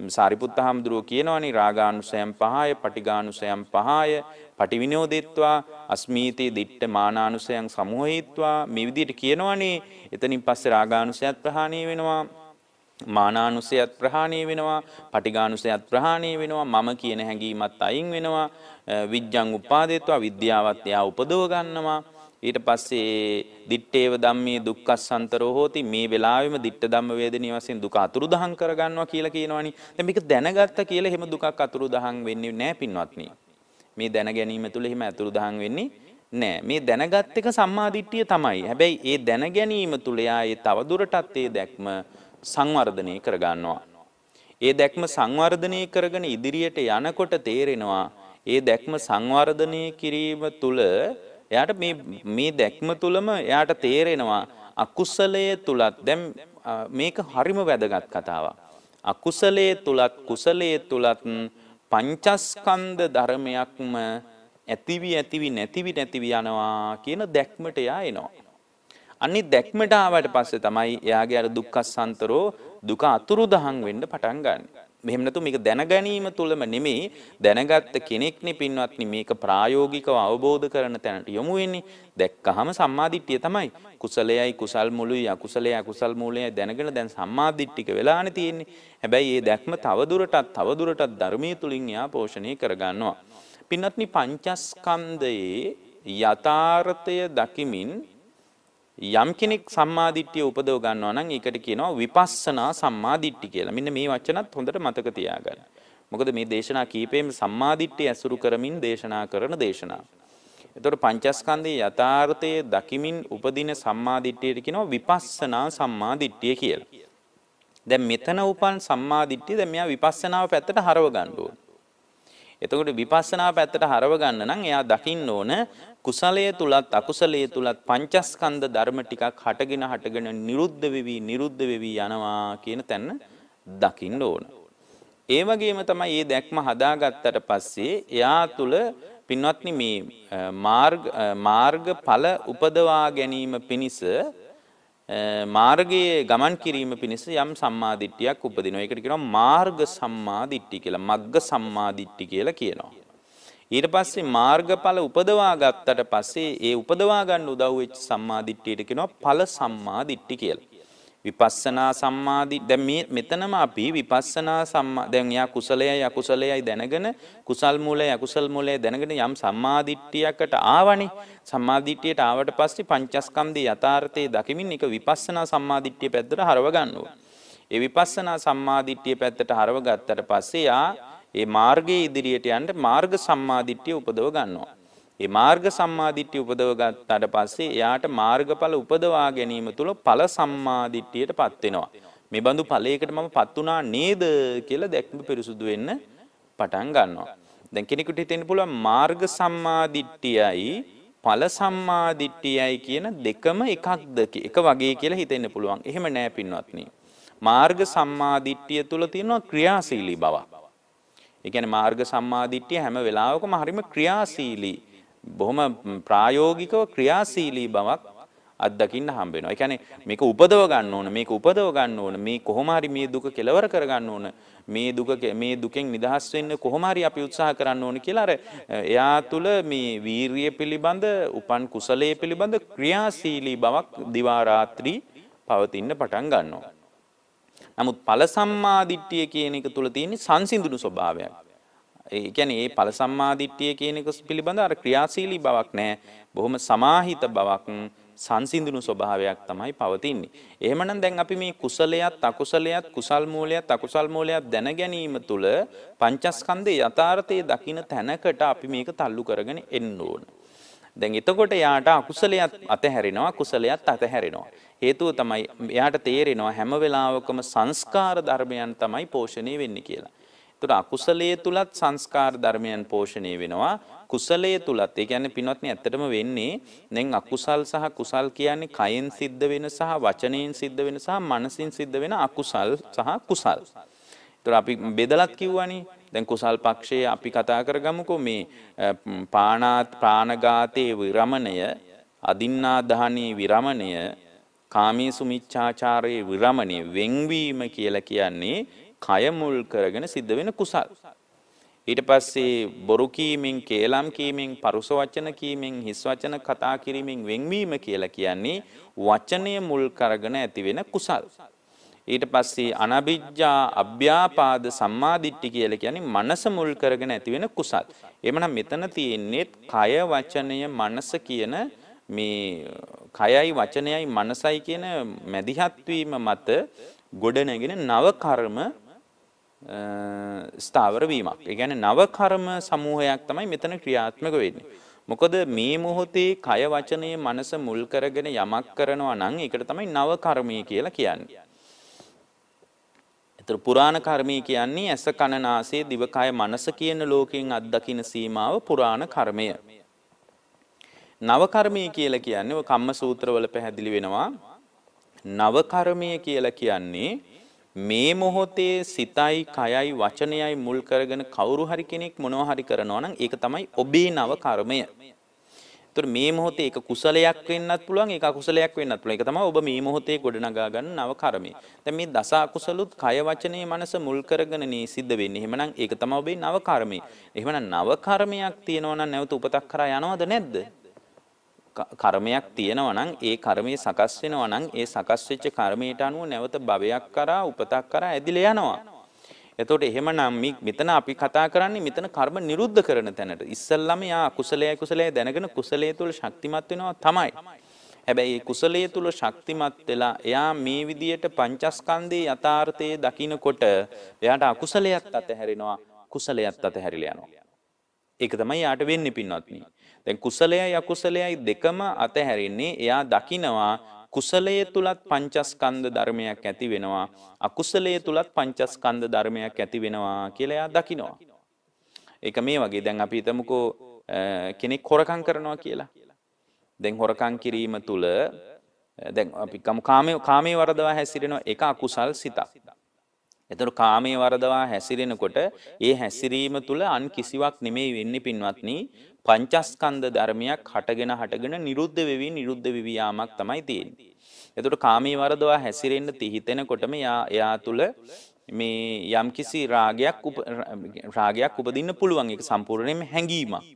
Speaker 1: සාරිපුත්ත හාමුදුරුවෝ කියනවනේ රාගානුසයම් පහය, පටිඝානුසයම් පහය, පටිවිනෝදෙත්වා අස්මීති දිට්ඨ මානානුසයන් සමෝහීත්වා මේ විදිහට කියනවනේ. එතනින් පස්සේ රාගානුසයත් ප්‍රහාණය වෙනවා, මානානුසයත් ප්‍රහාණය වෙනවා, පටිඝානුසයත් ප්‍රහාණය වෙනවා, මම කියන හැඟීමත් අයින් වෙනවා, විඥං උපාදේත්වා විද්‍යාවත් එයා උපදව ගන්නවා. ඊට පස්සේ දිත්තේව ධම්මේ දුක්ඛසන්තරෝ හෝති මේ වෙලාවෙම දිත්ත ධම්ම වේදනීය වශයෙන් දුක අතුරුදහන් කරගන්නවා කියලා කියනවනේ. දැන් මේක දැනගත්ත කියලා එහෙම දුකක් අතුරුදහන් වෙන්නේ නැහැ පින්වත්නි. මේ දැන ගැනීම තුළ එහෙම අතුරුදහන් වෙන්නේ නැහැ. මේ දැනගත් එක සම්මාදිට්ඨිය තමයි. හැබැයි ඒ දැන ගැනීම තුළ යා ඒ තවදුරටත් ඒ දැක්ම සංවර්ධනය කරගන්නවා. ඒ දැක්ම සංවර්ධනය කරගෙන ඉදිරියට යනකොට තේරෙනවා ඒ දැක්ම සංවර්ධනය කිරීම තුළ එයාට මේ දැක්ම තුළම එයාට තේරෙනවා අකුසලයේ තුලත් දැන් මේක හරිම වැදගත් කතාවක්. අකුසලයේ තුලත් කුසලයේ තුලත් පංචස්කන්ධ ධර්මයක්ම ඇතිවි නැතිවි යනවා කියන දැක්මට එයා එනවා. අනිත් දැක්මට ආවට පස්සේ තමයි එයාගේ අර දුක්ඛසන්තරෝ දුක අතුරුදහන් වෙන්න පටන් ගන්න. මෙහෙම නැතු මේක දැන ගැනීම තුලම නෙමෙයි දැනගත්ත කෙනෙක්නේ පින්වත්නි මේක ප්‍රායෝගිකව අවබෝධ කරන තැනට යොමු වෙන්නේ. දැක්කහම සම්මාදිට්ඨිය තමයි. කුසලයයි කුසල් මුලුයි අකුසලයයි අකුසල් මූලයයි දැනගෙන දැන් සම්මාදිට්ඨික වෙලානේ තියෙන්නේ. හැබැයි මේ දැක්ම තවදුරටත් ධර්මයේ තුලින් යා පෝෂණය කරගන්නවා. පින්වත්නි, පංචස්කන්ධයේ යථාර්ථය දකිමින් යම් කෙනෙක් සම්මාදිට්ඨිය උපදව ගන්නවා නම් ඒකට කියනවා විපස්සනා සම්මාදිට්ඨිය කියලා. මෙන්න මේ වචනත් හොඳට මතක තියාගන්න. මොකද මේ දේශනා කීපෙම සම්මාදිට්ඨිය ඇසුරු කරමින් දේශනා කරන දේශනා. එතකොට පංචස්කන්ධයේ යථාර්ථයේ දකිමින් උපදින සම්මාදිට්ඨියට කියනවා විපස්සනා සම්මාදිට්ඨිය කියලා. දැන් මෙතන උපන් සම්මාදිට්ඨිය දැන් මෙයා විපස්සනාව පැත්තට හරව ගන්න ඕන. එතකොට විපස්සනා පැත්තට හරව ගන්න නම් එයා දකින්න ඕන කුසලයේ තුලත් අකුසලයේ තුලත් පංචස්කන්ධ ධර්ම ටිකක් හටගෙන නිරුද්ධ වෙවි යනවා කියන තැන දකින්න ඕන. ඒ වගේම තමයි මේ දැක්ම හදාගත්තට පස්සේ එයා තුල පින්වත්නි මේ මාර්ගඵල උපදවා ගැනීම පිණිස මාර්ගයේ ගමන් කිරීම පිණිස යම් සම්මාදිට්ඨියක් උපදිනවා. ඒකට කියනවා මාර්ග සම්මාදිට්ඨිය කියලා. මග්ග සම්මාදිට්ඨිය කියලා කියනවා. ඊට පස්සේ මාර්ගඵල උපදවා ගත්තට පස්සේ ඒ උපදවා ගන්න උදව් වෙච්ච සම්මාදිට්ඨියට කියනවා ඵල සම්මාදිට්ඨිය කියලා. විපස්සනා සම්මාදිට්ඨිය දැන් මෙතනම අපි විපස්සනා දැන් යා කුසලයයි අකුසලයයි දැනගෙන කුසල් මූලයයි අකුසල් මූලයයි දැනගෙන යම් සම්මාදිට්ඨියකට ආවනේ. සම්මාදිට්ඨියට ආවට පස්සේ පංචස්කන්ධයේ යථාර්ථයේ දකිමින් එක විපස්සනා සම්මාදිට්ඨිය පැත්තට හරව ගන්න ඕන. ඒ විපස්සනා සම්මාදිට්ඨිය පැත්තට හරව ගත්තට පස්සේ යා ඒ මාර්ගයේ ඉදිරියට යන්න මාර්ග සම්මාදිට්ඨිය උපදව ගන්නවා. ඒ මාර්ග සම්මාදිට්ඨිය උපදව ගත්තාට පස්සේ එයාට මාර්ගඵල උපදවා ගැනීම තුළ ඵල සම්මාදිට්ඨියටපත් වෙනවා. මේ බඳු ඵලයකට මමපත් වුණා නේද කියලා දැක්ම පිරිසුදු වෙන්න පටන් ගන්නවා. දැන් කෙනෙකුට හිතෙන්න පුළුවන් මාර්ග සම්මාදිට්ඨියයි ඵල සම්මාදිට්ඨියයි කියන දෙකම එකක්ද එක වගේ කියලා හිතෙන්න පුළුවන්. එහෙම නෑ පින්වත්නි. මාර්ග සම්මාදිට්ඨිය තුළ තියෙනවා ක්‍රියාශීලී බවක්. ඒ කියන්නේ මාර්ග සම්මාදිට්ඨිය හැම වෙලාවකම හරිම ක්‍රියාශීලී බොහොම ප්‍රායෝගිකව ක්‍රියාශීලී බවක් අත්දකින්න හම්බ වෙනවා. ඒ කියන්නේ මේක උපදව ගන්න ඕන, මේ කොහොම හරි මේ දුක කෙලවර කර ගන්න ඕන, මේ දුකෙන් නිදහස් වෙන්න කොහොම හරි අපි උත්සාහ කරන්න ඕන කියලා අර එයා තුල මේ වීරිය පිළිබඳ, උපන් කුසලයේ පිළිබඳ ක්‍රියාශීලී බවක් දිවා රාත්‍රී පවතින්න පටන් ගන්නවා. නමුත් ඵල සම්මාදිට්ඨිය කියන එක තුල තියෙන සංසිඳුණු ස්වභාවයක්. ඒ කියන්නේ මේ ඵල සම්මාදිට්ඨිය කියන එක පිළිබඳ අර ක්‍රියාශීලී බවක් නැහැ. බොහොම සමාහිත බවක්, සංසිඳුණු ස්වභාවයක් තමයි පවතින්නේ. එහෙමනම් දැන් අපි මේ කුසලයත් අකුසලයත් කුසල් මූලයත් අකුසල් මූලයත් දැන ගැනීම තුළ පංචස්කන්ධයේ යථාර්ථයේ දකින්න තැනකට අපි මේක තල්ලු කරගෙන එන්න ඕන. දැන් එතකොට යාට අකුසලයක් අතහැරෙනවා කුසලයක් අතහැරෙනවා. හේතුව තමයි එයාට තේරෙනවා හැම වෙලාවකම සංස්කාර ධර්මයන් තමයි පෝෂණය වෙන්නේ කියලා. ඒතර අකුසලයේ තුලත් සංස්කාර ධර්මයන් පෝෂණය වෙනවා. කුසලයේ තුලත් ඒ කියන්නේ පින්වත්නි ඇත්තටම වෙන්නේ දැන් අකුසල් සහ කුසල් කියන්නේ කයෙන් සිද්ධ වෙන සහ වචනයෙන් සිද්ධ වෙන සහ මනසින් සිද්ධ වෙන අකුසල් සහ කුසල්. ඒතර අපි බෙදලත් කිව්වනේ. දැන් කුසල් පක්ෂයේ අපි කතා කරගමුකෝ මේ ප්‍රාණඝාතයේ විරමණය, අදින්නා දානයේ විරමණය, කාමීසු මිච්ඡාචාරයේ විරමණය, වෙන්වීම කියලා කියන්නේ කය මුල් කරගෙන සිද්ධ වෙන කුසල්. ඊට පස්සේ බොරු කීමෙන්, කේලම් කීමෙන්, පරුස වචන කීමෙන්, හිස් වචන කතා කිරීමෙන් වෙන්වීම කියලා කියන්නේ වචනය මුල් කරගෙන ඇති වෙන කුසල්. ඊට පස්සේ අනබිජ්ජා අභ්‍යාපාද සම්මාදිට්ඨි කියලා කියන්නේ මනස මුල් කරගෙන ඇති වෙන කුසල්. එhmenan මෙතන තියෙන්නේ කය වචනය මනස කියන මේ කයයි වචනයයි මනසයි කියන මැදිහත් වීම මත ගොඩනැගෙන නව කර්ම ස්ථාවර වීමක්. ඒ කියන්නේ නව කර්ම සමූහයක් තමයි මෙතන ක්‍රියාත්මක වෙන්නේ. මොකද මේ මොහොතේ කය වචනය මනස මුල් කරගෙන යමක් කරනවා නම් ඒකට තමයි නව කර්මය කියලා කියන්නේ. ඒතර පුරාණ කර්මය කියන්නේ ඇස කන නාසය දිවකය මනස කියන ලෝකයෙන් අත්දකින්න සීමාව පුරාණ කර්මය. නව කර්මය කියලා කියන්නේ ඔය කම්ම සූත්‍රවල පැහැදිලි වෙනවා. නව කර්මය කියලා කියන්නේ මේ මොහොතේ සිතයි කයයි වචනයයි මුල් කරගෙන කවුරු හරි කෙනෙක් මොනවා හරි කරනවා නම් ඒක තමයි ඔබේ නව කර්මය. ඒතර මේ මොහොතේ ඒක කුසලයක් වෙන්නත් පුළුවන් ඒක අකුසලයක් වෙන්නත් පුළුවන්. ඒක තමයි ඔබ මේ මොහොතේ ගොඩනගා ගන්න නව කර්මය. දැන් මේ දස අකුසලුත් කය වචනේ මනස මුල් කරගෙන නේ සිද්ධ වෙන්නේ. එහෙමනම් ඒක තමයි ඔබේ නව කර්මය. එහෙමනම් නව කර්මයක් තියෙනවා නම් නැවත උපතක් කරා යනවද නැද්ද? කර්මයක් තියෙනවා නම් ඒ කර්මයේ සකස් වෙනවා නම් ඒ සකස් වෙච්ච කර්මයට අනුව නැවත භවයක් කරා උපතක් කරා ඇදිලා යනවා. එතකොට එහෙමනම් මෙතන අපි කතා කරන්නේ මෙතන කර්ම නිරුද්ධ කරන තැනට. ඉස්සල්ලාම යා කුසලයේ දැනගෙන කුසලයේ තුල ශක්තිමත් වෙනවා තමයි. හැබැයි ඒ කුසලයේ තුල ශක්තිමත් වෙලා එයා මේ විදියට පංචස්කන්ධයේ යථාර්ථයේ දකිනකොට එයාට අකුසලයක් අතහැරෙනවා, කුසලයක් අතහැරිලා යනවා. ඒක තමයි යාට වෙන්නේ පින්වත්නි. දැන් කුසලයයි අකුසලයයි දෙකම අතහැරින්නේ එයා දකිනවා කුසලයේ තුලත් පංචස්කන්ධ ධර්මයක් ඇති වෙනවා, අකුසලයේ තුලත් පංචස්කන්ධ ධර්මයක් ඇති වෙනවා කියලා එයා දකිනවා. ඒක මේ වගේ දැන් අපි හිතමුකෝ කෙනෙක් හොරකම් කරනවා කියලා. දැන් හොරකම් කිරීම තුල දැන් අපි කාමයේ වරදවා හැසිරෙනවා, ඒක අකුසල් සිතක්. එතකොට කාමයේ වරදවා හැසිරෙනකොට ඒ හැසිරීම තුල අන් කිසිවක් නෙමෙයි වෙන්නේ පින්වත්නි, පංචස්කන්ධ ධර්මයක් හටගෙන නිරුද්ධ වෙවි යාමක් තමයි තියෙන්නේ. එතකොට කාමයේ වරදවා හැසිරෙන්න හිතෙනකොටම යා තුල මේ යම්කිසි රාගයක් උපදින්න පුළුවන්. ඒක සම්පූර්ණයෙන්ම හැඟීමක්.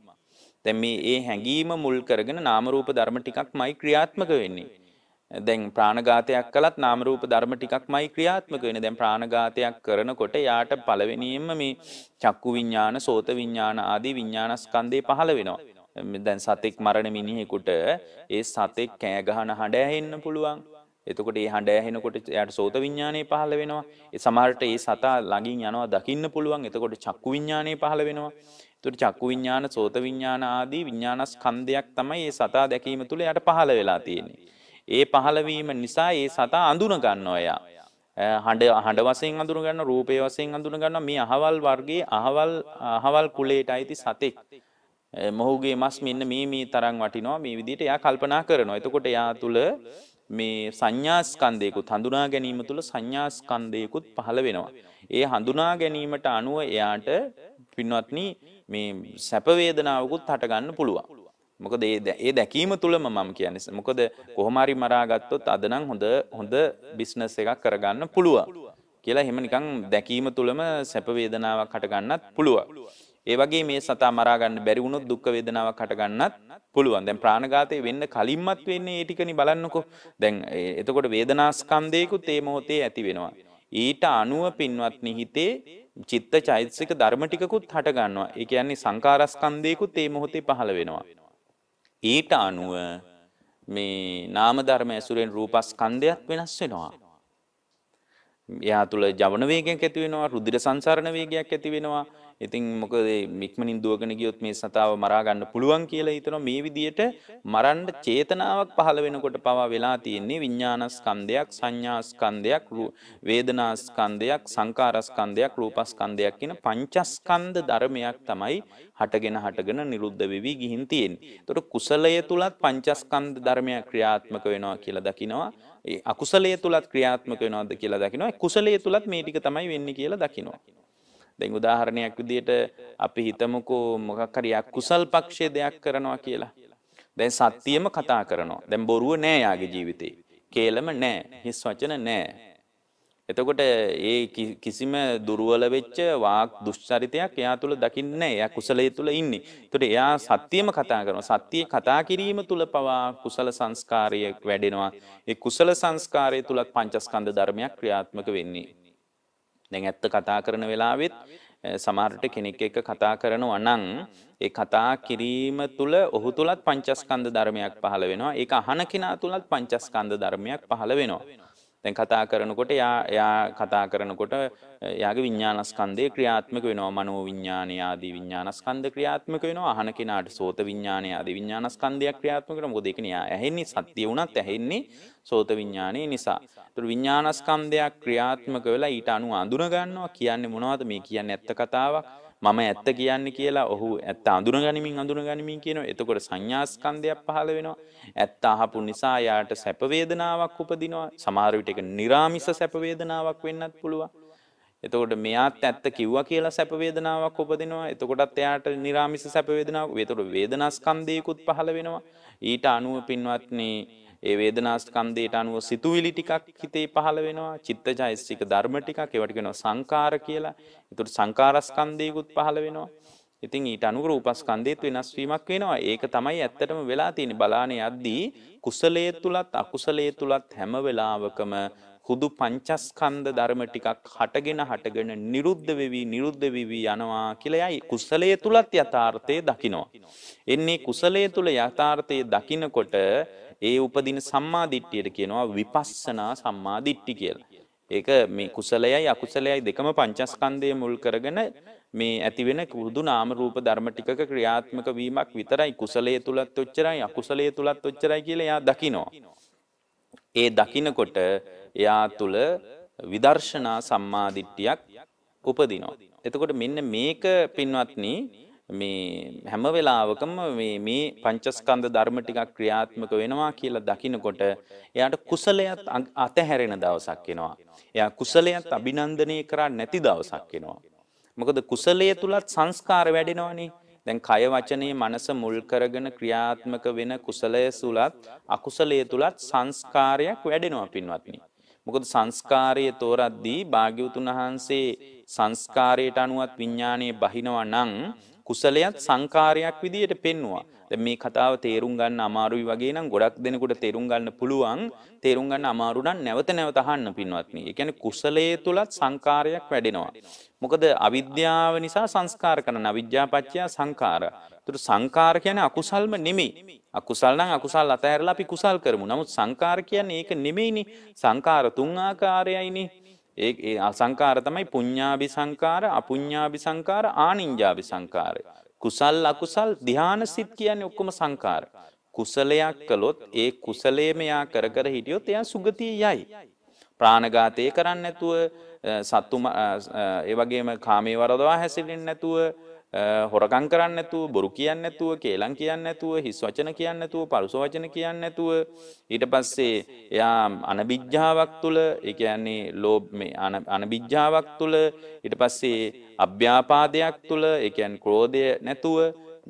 Speaker 1: දැන් මේ හැඟීම මුල් කරගෙන නාම රූප ධර්ම ටිකක්මයි ක්‍රියාත්මක වෙන්නේ. දැන් ප්‍රාණඝාතයක් කළත් නාම රූප ධර්ම ටිකක්මයි ක්‍රියාත්මක වෙන්නේ. දැන් ප්‍රාණඝාතයක් කරනකොට යාට පළවෙනියෙන්ම මේ චක්කු විඤ්ඤාණ, සෝත විඤ්ඤාණ ආදී විඤ්ඤාණස්කන්ධේ පහළ වෙනවා. දැන් සතෙක් මරණ මිනිහෙකුට ඒ සතෙක් කෑ ගහන හඬ ඇහෙන්න පුළුවන්. එතකොට ඒ හඬ ඇහෙනකොට එයාට සෝත විඤ්ඤාණේ පහළ වෙනවා. ඒ සමහරට ඒ සතා ළඟින් යනවා දකින්න පුළුවන්. එතකොට චක්කු විඤ්ඤාණේ පහළ වෙනවා. එතකොට චක්කු විඤ්ඤාණ, සෝත විඤ්ඤාණ ආදී විඤ්ඤාණස්කන්ධයක් තමයි ඒ සතා දැකීම තුළ එයාට පහළ වෙලා තියෙන්නේ. ඒ පහළවීම නිසා ඒ සතා අඳුන ගන්නවා එයා. හඬ වශයෙන් අඳුන ගන්නවා, රූපේ වශයෙන් අඳුන ගන්නවා. මේ අහවල් වර්ගයේ අහවල් කුලයට අයිති සතෙක්. මොහුගේ මස් මෙන්න මේ තරම් වටිනවා. මේ විදිහට එයා කල්පනා කරනවා. එතකොට එයා තුල මේ සංඥා ස්කන්ධයකුත්, හඳුනා ගැනීම තුල සංඥා ස්කන්ධයකුත් පහළ වෙනවා. ඒ හඳුනා ගැනීමට අනුව එයාට පින්වත්නි මේ සැප වේදනාවකුත් හට ගන්න පුළුවන්. මොකද ඒ දැකීම තුලම මම කියන්නේ. මොකද කොහොම හරි මරා ගත්තොත් අද නම් හොඳ බිස්නස් එකක් කරගන්න පුළුවන් කියලා එහෙම නිකන් දැකීම තුලම සැප වේදනාවක් හට ගන්නත් පුළුවන්. ඒ වගේ මේ සතා මරා ගන්න බැරි වුණොත් දුක් වේදනාවක් හට ගන්නත් පුළුවන්. දැන් ප්‍රාණඝාතය වෙන්න කලින්මත් වෙන්නේ ඒ ටිකනේ බලන්නකෝ. දැන් එතකොට වේදනාස්කන්ධයකුත් ඒ මොහොතේ ඇති වෙනවා. ඊට අනුව පින්වත්නි හිතේ චිත්ත චෛතසික ධර්ම ටිකකුත් හට ගන්නවා. ඒ කියන්නේ සංකාරස්කන්ධයකුත් ඒ මොහොතේ පහළ වෙනවා. ඊට අනුව මේ නාම ධර්ම ඇසුරෙන් රූපස්කන්ධයත් වෙනස් වෙනවා. එයා තුල ජවන වේගයක් ඇති වෙනවා, රුධිර සංසරණ වේගයක් ඇති වෙනවා. ඉතින් මොකද මික්මනින් දුවගෙන ගියොත් මේ සතාව මරා ගන්න පුළුවන් කියලා හිතනවා. මේ විදියට මරන්න චේතනාවක් පහළ වෙනකොට පවා වෙලා තියෙන්නේ විඥානස්කන්ධයක්, සංඥාස්කන්ධයක්, වේදනාස්කන්ධයක්, සංකාරස්කන්ධයක්, රූපස්කන්ධයක් කියන පංචස්කන්ධ ධර්මයක් තමයි හටගෙන නිරුද්ධ වෙවි ගිහින් තියෙන්නේ. ඒතකොට කුසලය තුලත් පංචස්කන්ධ ධර්මයක් ක්‍රියාත්මක වෙනවා කියලා දකිනවා. ඒ අකුසලයේ තුලත් ක්‍රියාත්මක වෙනවද කියලා දකිනවා. කුසලයේ තුලත් මේ ටික තමයි වෙන්නේ කියලා දකිනවා. දැන් උදාහරණයක් විදිහට අපි හිතමුකෝ මොකක් හරි අකුසල් පක්ෂයේ දෙයක් කරනවා කියලා. දැන් සත්‍යයම කතා කරනවා. දැන් බොරුව නෑ යාගේ ජීවිතේ. කේලම නෑ. හිස් වචන නෑ. එතකොට ඒ කිසිම දුර්වල වෙච්ච වාක් දුෂ්චරිතයක් එයා තුල දකින්නේ නෑ. එයා කුසලයේ තුල ඉන්නේ. ඒතකොට එයා සත්‍යයම කතා කරනවා. සත්‍යයේ කතා කිරීම තුල පවා කුසල සංස්කාරය වැඩෙනවා. ඒ කුසල සංස්කාරය තුලත් පංචස්කන්ධ ධර්මයක් ක්‍රියාත්මක වෙන්නේ. දැන් ඇත්ත කතා කරන වෙලාවෙත් සමහරට කෙනෙක් එක්ක කතා කරනවා නම් ඒ කතා කිරීම තුල ඔහු තුලත් පංචස්කන්ධ ධර්මයක් පහළ වෙනවා. ඒක අහන කෙනා තුලත් පංචස්කන්ධ ධර්මයක් පහළ වෙනවා. දැන් කතා කරනකොට එයා කතා කරනකොට එයාගේ විඥානස්කන්ධය ක්‍රියාත්මක වෙනවා. මනෝ විඥානය ආදී විඥානස්කන්ධ ක්‍රියාත්මක වෙනවා. අහන කෙනාට සෝත විඥානය ආදී විඥානස්කන්ධයක් ක්‍රියාත්මක වෙනවා. මොකද ඒක නේ ඇහෙන්නේ සත්‍ය වුණත් ඇහෙන්නේ සෝත විඥානය නිසා. ඒතර විඥානස්කන්ධයක් ක්‍රියාත්මක වෙලා ඊට අනුව අඳුන ගන්නවා. කියන්නේ මොනවද මේ කියන්නේ ඇත්ත කතාවක්. මම ඇත්ත කියන්නේ කියලා ඔහු ඇත්ත අඳුනගනිමින් කියනවා. එතකොට සංඥාස්කන්ධයක් පහළ වෙනවා. ඇත්ත අහපු නිසා යාට සැප වේදනාවක් උපදිනවා. සමහර විට ඒක නිර්ාමිස සැප වේදනාවක් වෙන්නත් පුළුවන්. එතකොට මෙයාත් ඇත්ත කිව්වා කියලා සැප වේදනාවක් උපදිනවා. එතකොටත් එයාට නිර්ාමිස සැප වේදනාවක්. ඒතකොට වේදනාස්කන්ධයකුත් පහළ වෙනවා. ඊට අනුව පින්වත්නි ඒ වේදනාස්කන්ධයට අනුව සිතුවිලි ටිකක් හිතේ පහළ වෙනවා. චිත්තචෛතසික ධර්ම ටිකක් ඒවට කියනවා සංකාර කියලා. ඒතකොට සංකාරස්කන්ධයකුත් පහළ වෙනවා. ඉතින් ඊට අනුව රූපස්කන්ධයත් වෙනස් වීමක් වෙනවා. ඒක තමයි ඇත්තටම වෙලා තියෙන්නේ. බලානේ යද්දී කුසලයේ තුලත් අකුසලයේ තුලත් හැම වෙලාවකම හුදු පංචස්කන්ධ ධර්ම ටිකක් හටගෙන නිරුද්ධ වෙවි යනවා කියලා යයි කුසලයේ තුලත් යථාර්ථය දකිනවා. එන්නේ කුසලයේ තුල යථාර්ථය දකිනකොට ඒ උපදින සම්මා දිට්ඨියට කියනවා විපස්සනා සම්මා දිට්ඨි කියලා. ඒක මේ කුසලයයි අකුසලයයි දෙකම පංචස්කන්ධයේ මුල් කරගෙන මේ ඇති වෙන කුරුදු නාම රූප ධර්ම ටිකක ක්‍රියාත්මක වීමක් විතරයි. කුසලයේ තුලත් ඔච්චරයි අකුසලයේ තුලත් ඔච්චරයි කියලා එයා දකිනවා. ඒ දකිනකොට එයා තුල විදර්ශනා සම්මාදිට්ඨියක් උපදිනවා. එතකොට මෙන්න මේක පින්වත්නි මේ හැම වෙලාවකම මේ පංචස්කන්ධ ධර්ම ටිකක් ක්‍රියාත්මක වෙනවා කියලා දකිනකොට එයාට කුසලයක් අතහැරෙන දවසක් එනවා. එයා කුසලයක් අභිනන්දනය කරන්නේ නැති දවසක් එනවා. මොකද කුසලයේ තුලත් සංස්කාර වැඩෙනවනේ. දැන් කය වචනේ මනස මුල් කරගෙන ක්‍රියාත්මක වෙන කුසලයේ තුලත් අකුසලයේ තුලත් සංස්කාරයක් වැඩෙනවා පින්වත්නි. මොකද සංස්කාරයේ තෝරද්දී භාග්‍යවතුන් වහන්සේ සංස්කාරයට අනුවත් විඥානයේ බහිනවා නම් කුසලයක් සංකාරයක් විදියට පෙන්වුවා. දැන් මේ කතාව තේරුම් ගන්න අමාරුයි වගේ නම් ගොඩක් දෙනෙකුට තේරුම් ගන්න පුළුවන්. තේරුම් ගන්න අමාරු නම් නැවත නැවත අහන්න පින්වත්නි. ඒ කියන්නේ කුසලයේ තුලත් සංකාරයක් වැඩෙනවා. මොකද අවිද්‍යාව නිසා සංස්කාර කරන අවිද්‍යාපච්චය සංකාර. ඒතර සංකාර කියන්නේ අකුසල්ම නෙමෙයි. අකුසල් නම් අකුසල් අතහැරලා අපි කුසල් කරමු. නමුත් සංකාර කියන්නේ ඒක නෙමෙයිනේ. සංකාර තුන් ආකාරයයිනේ. ඒ අසංකාර තමයි පුඤ්ඤාභි සංකාර, අපුඤ්ඤාභි සංකාර, ආනිඤ්ඤාභි සංකාර. කුසල් අකුසල් ධානසිත කියන්නේ ඔක්කොම සංකාර. කුසලයක් කළොත් ඒ කුසලයේම යා කර කර හිටියොත් එයා සුගතිය යයි. ප්‍රාණඝාතය කරන්නේ නැතුව සත්තු ඒ වගේම කාමයේ වරදවා හැසිරෙන්නේ නැතුව හොරකම් කරන්නේ නැතුව බොරු කියන්නේ නැතුව කේලම් කියන්නේ නැතුව හිස් වචන කියන්නේ නැතුව පරුස වචන කියන්නේ නැතුව ඊට පස්සේ එයා අනබිජ්ජාවක් තුල ඒ කියන්නේ ලෝභ මේ අනබිජ්ජාවක් තුල ඊට පස්සේ අභ්‍යාපාදයක් තුල ඒ කියන්නේ ක්‍රෝධය නැතුව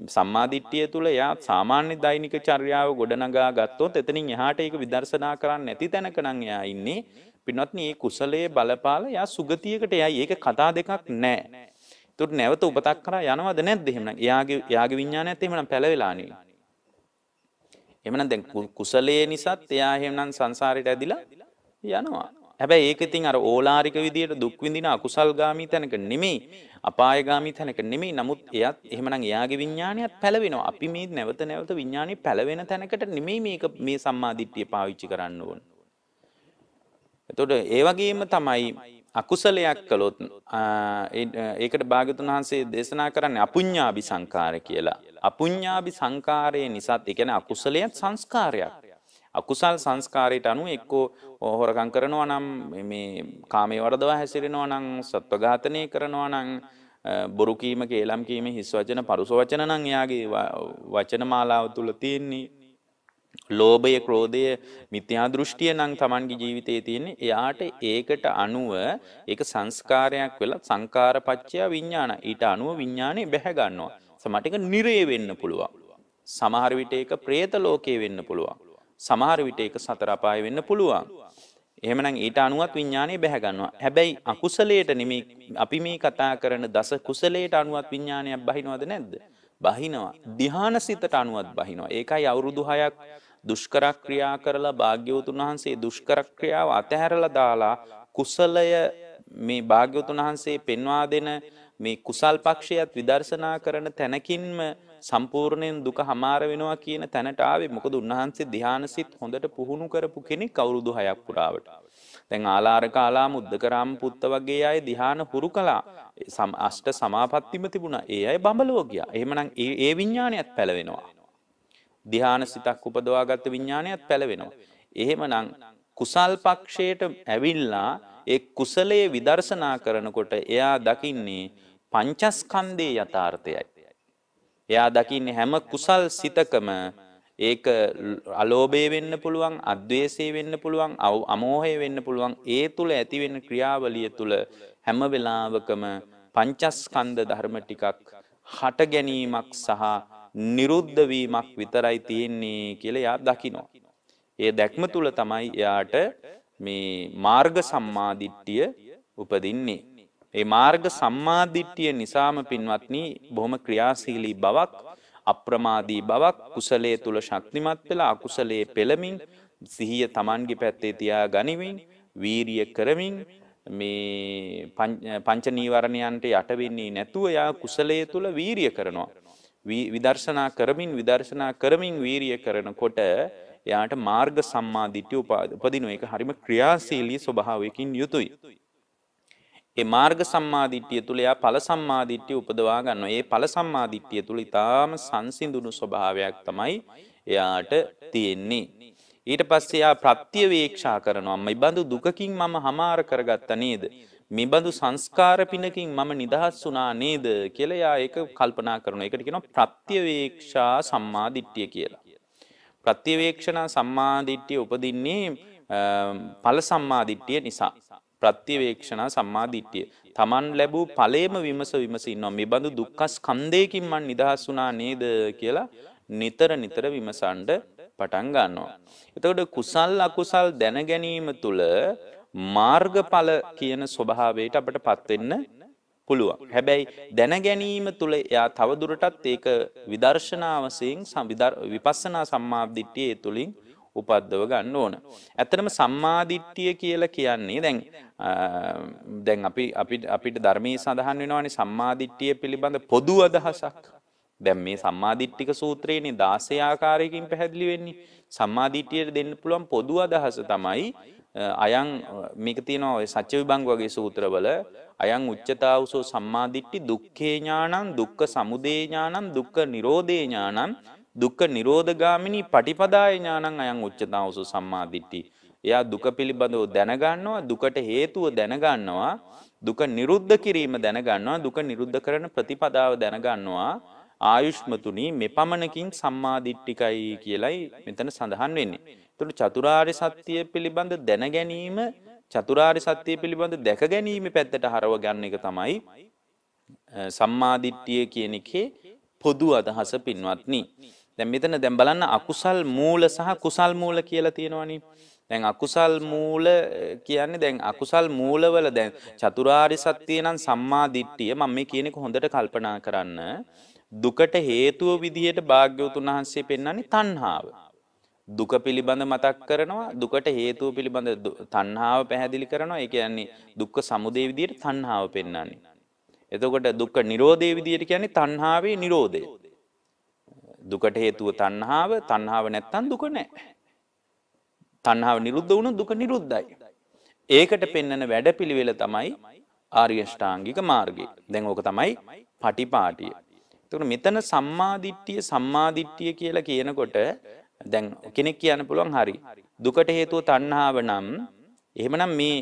Speaker 1: සම්මාදිට්ඨිය තුල එයා සාමාන්‍ය දෛනික චර්යාව ගොඩනගා ගත්තොත් එතනින් එහාට ඒක විදර්ශනා කරන්නේ නැති තැනක නම් එයා ඉන්නේ. පින්වත්නි මේ කුසලයේ බලපාල එයා සුගතියකට යයි. ඒක කතා දෙකක් නැහැ. ඒකට නැවත උපතක් කරා යනවද නැද්ද එහෙමනම්? එයාගේ විඥානයත් එහෙමනම් පැලවෙලානේ. එහෙමනම් දැන් කුසලයේ නිසාත් එයා එහෙමනම් සංසාරයට ඇදිලා යනවා. හැබැයි ඒක ඉතින් අර ඕලාරික විදියට දුක් විඳින අකුසල්ගාමී තැනක නෙමෙයි, අපායගාමී තැනක නෙමෙයි. නමුත් එයාත් එහෙමනම් එයාගේ විඥානයත් පැලවෙනවා. අපි මේ නැවත නැවත විඥානේ පැලවෙන තැනකට නෙමෙයි මේක මේ සම්මාදිට්ඨිය පාවිච්චි කරන්න ඕන. එතකොට ඒ වගේම තමයි අකුසලයක් කළොත් ඒකට භාග්‍යවතුන් වහන්සේ දේශනා කරන්නේ අපුඤ්ඤාභි සංකාර කියලා. අපුඤ්ඤාභි සංකාරයේ නිසාත් ඒ කියන්නේ අකුසලයක් සංස්කාරයක්. අකුසල් සංස්කාරයට අනුව එක්කෝ හොරකම් කරනවා නම් මේ කාමයේ වරදවා හැසිරෙනවා නම් සත්ව ඝාතනය කරනවා නම් බොරු කීම කේලම් කීම හිස් වචන පරුස වචන නම් එයාගේ වචන මාලාව තුල තියෙන්නේ. ලෝභය ක්‍රෝධය මිත්‍යා දෘෂ්ටිය නම් Tamanගේ ජීවිතයේ තියෙන්නේ. එයාට ඒකට අනුව ඒක සංස්කාරයක් වෙලා සංකාරපච්චය විඥාන. ඊට අනුව විඥානේ බැහැ ගන්නවා. සමහර එක නිරේ වෙන්න පුළුවන්. සමහර විට ඒක പ്രേත ලෝකේ වෙන්න පුළුවන්. සමහර විට ඒක සතර අපාය වෙන්න පුළුවන්. එහෙමනම් ඊට අනුවත් විඥානේ බැහැ ගන්නවා. හැබැයි අකුසලයට නෙමෙයි අපි මේ කතා කරන දස කුසලයට අනුවත් විඥානයක් බහිනවද නැද්ද? බහිනවා. ධානසිතට අනුවත් බහිනවා. ඒකයි අවුරුදු 6ක් දුෂ්කර ක්‍රියා කරලා භාග්‍යවතුන් වහන්සේ දුෂ්කර ක්‍රියාව අතහැරලා දාලා කුසලය මේ භාග්‍යවතුන් වහන්සේ පෙන්වා දෙන මේ කුසල් පක්ෂයත් විදර්ශනා කරන තැනකින්ම සම්පූර්ණයෙන් දුක හමාර වෙනවා කියන තැනට ආවේ. මොකද උන්වහන්සේ ධානසිත හොඳට පුහුණු කරපු කෙනෙක් අවුරුදු 6ක් පුරාවට. දැන් ආලාරක ආලාම උද්දකරාම පුත්ත වගේ අය ධාන හුරු කළා. අෂ්ට සමාපත්තිම තිබුණා. ඒ අය බඹලෝ ගියා. එහෙමනම් ඒ විඥානයත් පැලවෙනවා. ධාන සිතක් උපදවාගත්ත විඥානයත් පැලවෙනවා. එහෙමනම් කුසල් පක්ෂයට ඇවිල්ලා ඒ කුසලයේ විදර්ශනා කරනකොට එයා දකින්නේ පංචස්කන්ධයේ යථාර්ථයයි. එයා දකින්නේ හැම කුසල් සිතකම ඒක අලෝභය වෙන්න පුළුවන්, අද්වේෂය වෙන්න පුළුවන්, අමෝහය වෙන්න පුළුවන්. ඒ තුල ඇති වෙන ක්‍රියාවලිය තුල හැම වෙලාවකම පංචස්කන්ධ ධර්ම ටිකක් හට ගැනීමක් සහ නිරුද්ධ වීමක් විතරයි තියෙන්නේ කියලා එයා දකිනවා. ඒ දැක්ම තුල තමයි එයාට මේ මාර්ග සම්මාදිට්ඨිය උපදින්නේ. ඒ මාර්ග සම්මාදිට්ඨිය නිසාම පින්වත්නි බොහොම ක්‍රියාශීලී බවක්, අප්‍රමාදී බවක්, කුසලයේ තුල ශක්තිමත් වෙලා අකුසලයේ පෙළමින් සිහිය Tamanගේ පැත්තේ තියා ගනිමින් වීරිය කරමින් මේ පංච නීවරණයන්ට යට වෙන්නේ නැතුව යා කුසලයේ තුල වීරිය කරනවා. විදර්ශනා කරමින් වීරිය කරනකොට එයාට මාර්ග සම්මාදිට්ඨිය උපදින එක හරිම ක්‍රියාශීලී ස්වභාවයකින් යුතුයි. ඒ මාර්ග සම්මාදිට්ඨිය තුල එයා ඵල සම්මාදිට්ඨිය උපදවා ගන්නවා. ඒ ඵල සම්මාදිට්ඨිය තුල ඊටාම සංසිඳුණු ස්වභාවයක් තමයි එයාට තියෙන්නේ. ඊට පස්සේ එයා ප්‍රත්‍යවේක්ෂා කරනවා. මේ බඳු දුකකින් මම හමාර කරගත්තා නේද? මේ බඳු සංස්කාර පිනකින් මම නිදහස් වුණා නේද කියලා එයා ඒක කල්පනා කරනවා. ඒකට කියනවා ප්‍රත්‍යවේක්ෂා සම්මාදිට්ඨිය කියලා. ප්‍රත්‍යවේක්ෂණ සම්මාදිට්ඨිය උපදින්නේ ඵල සම්මාදිට්ඨිය නිසා. ප්‍රත්‍යවේක්ෂණ සම්මාදිට්ඨිය තමන් ලැබූ ඵලයේම විමස ඉන්නවා. මේ බඳු දුක්ඛ ස්කන්ධයකින් මම නිදහස් වුණා නේද කියලා නිතර විමසන්න පටන් ගන්නවා. එතකොට කුසල් අකුසල් දැන ගැනීම තුළ මාර්ගඵල කියන ස්වභාවයට අපිටපත් වෙන්න පුළුවන්. හැබැයි දැන ගැනීම තුළ එයා තවදුරටත් ඒක විදර්ශනා වශයෙන් විපස්සනා සම්මාදිට්ඨිය තුළින් උපද්දව ගන්න ඕන. ඇත්තටම සම්මාදිට්ඨිය කියලා කියන්නේ දැන් අපිට ධර්මයේ සඳහන් වෙනවානේ සම්මාදිට්ඨිය පිළිබඳ පොදු අදහසක්. දැන් මේ සම්මාදිට්ඨික සූත්‍රයේනේ 16 ආකාරයකින් පැහැදිලි වෙන්නේ. සම්මාදිට්ඨියට දෙන්න පුළුවන් පොදු අදහස තමයි අයං මේක තියෙනවා ඔය සත්‍ය විභංග වගේ සූත්‍රවල අයං උච්චතාවසෝ සම්මාදිට්ඨි දුක්ඛේ ඥානං දුක්ඛ සමුදය ඥානං දුක්ඛ නිරෝධේ ඥානං දුක්ඛ නිරෝධගාමිනී පටිපදාය ඥානං අයං උච්චතාවසෝ සම්මාදිට්ඨි. එයා දුක පිළිබඳව දැනගන්නවා, දුකට හේතුව දැනගන්නවා, දුක නිරුද්ධ කිරීම දැනගන්නවා, දුක නිරුද්ධ කරන ප්‍රතිපදාව දැනගන්නවා. ආයුෂ්මතුනි මෙපමණකින් සම්මාදිට්ඨිකයි කියලයි මෙතන සඳහන් වෙන්නේ. එතකොට චතුරාර්ය සත්‍ය පිළිබඳ දැන ගැනීම, චතුරාර්ය සත්‍ය පිළිබඳ දැක ගැනීම පැත්තට හරව ගන්න එක තමයි සම්මාදිට්ඨිය කියන එකේ පොදු අදහස පින්වත්නි. දැන් මෙතන බලන්න අකුසල් මූල සහ කුසල් මූල කියලා තියෙනවනේ. දැන් අකුසල් මූල කියන්නේ දැන් අකුසල් මූලවල දැන් චතුරාර්ය සත්‍ය නම් සම්මාදිට්ඨිය මම මේ කියන එක හොඳට කල්පනා කරන්න. දුකට හේතුව විදිහට භාග්‍යවතුන් වහන්සේ පෙන්වන්නේ තණ්හාව. දුක පිළිබඳ මතක් කරනවා, දුකට හේතුව පිළිබඳ තණ්හාව පැහැදිලි කරනවා. ඒ කියන්නේ දුක්ඛ සමුදය විදිහට තණ්හාව පෙන්වන්නේ. එතකොට දුක්ඛ නිරෝධයේ විදිහට කියන්නේ තණ්හාවේ නිරෝධය. දුකට හේතුව තණ්හාව, තණ්හාව නැත්තම් දුක නැහැ. තණ්හාව නිරුද්ධ වුණොත් දුක නිරුද්ධයි. ඒකට පෙන්වන වැඩපිළිවෙල තමයි ආර්ය ශ්‍රාංගික මාර්ගය. දැන් ඕක තමයි පටිපාටිය. එතකොට මෙතන සම්මාදිට්ඨිය කියලා කියනකොට දැන් කෙනෙක් කියන්න පුළුවන් හරි දුකට හේතුව තණ්හාව නම් එහෙමනම් මේ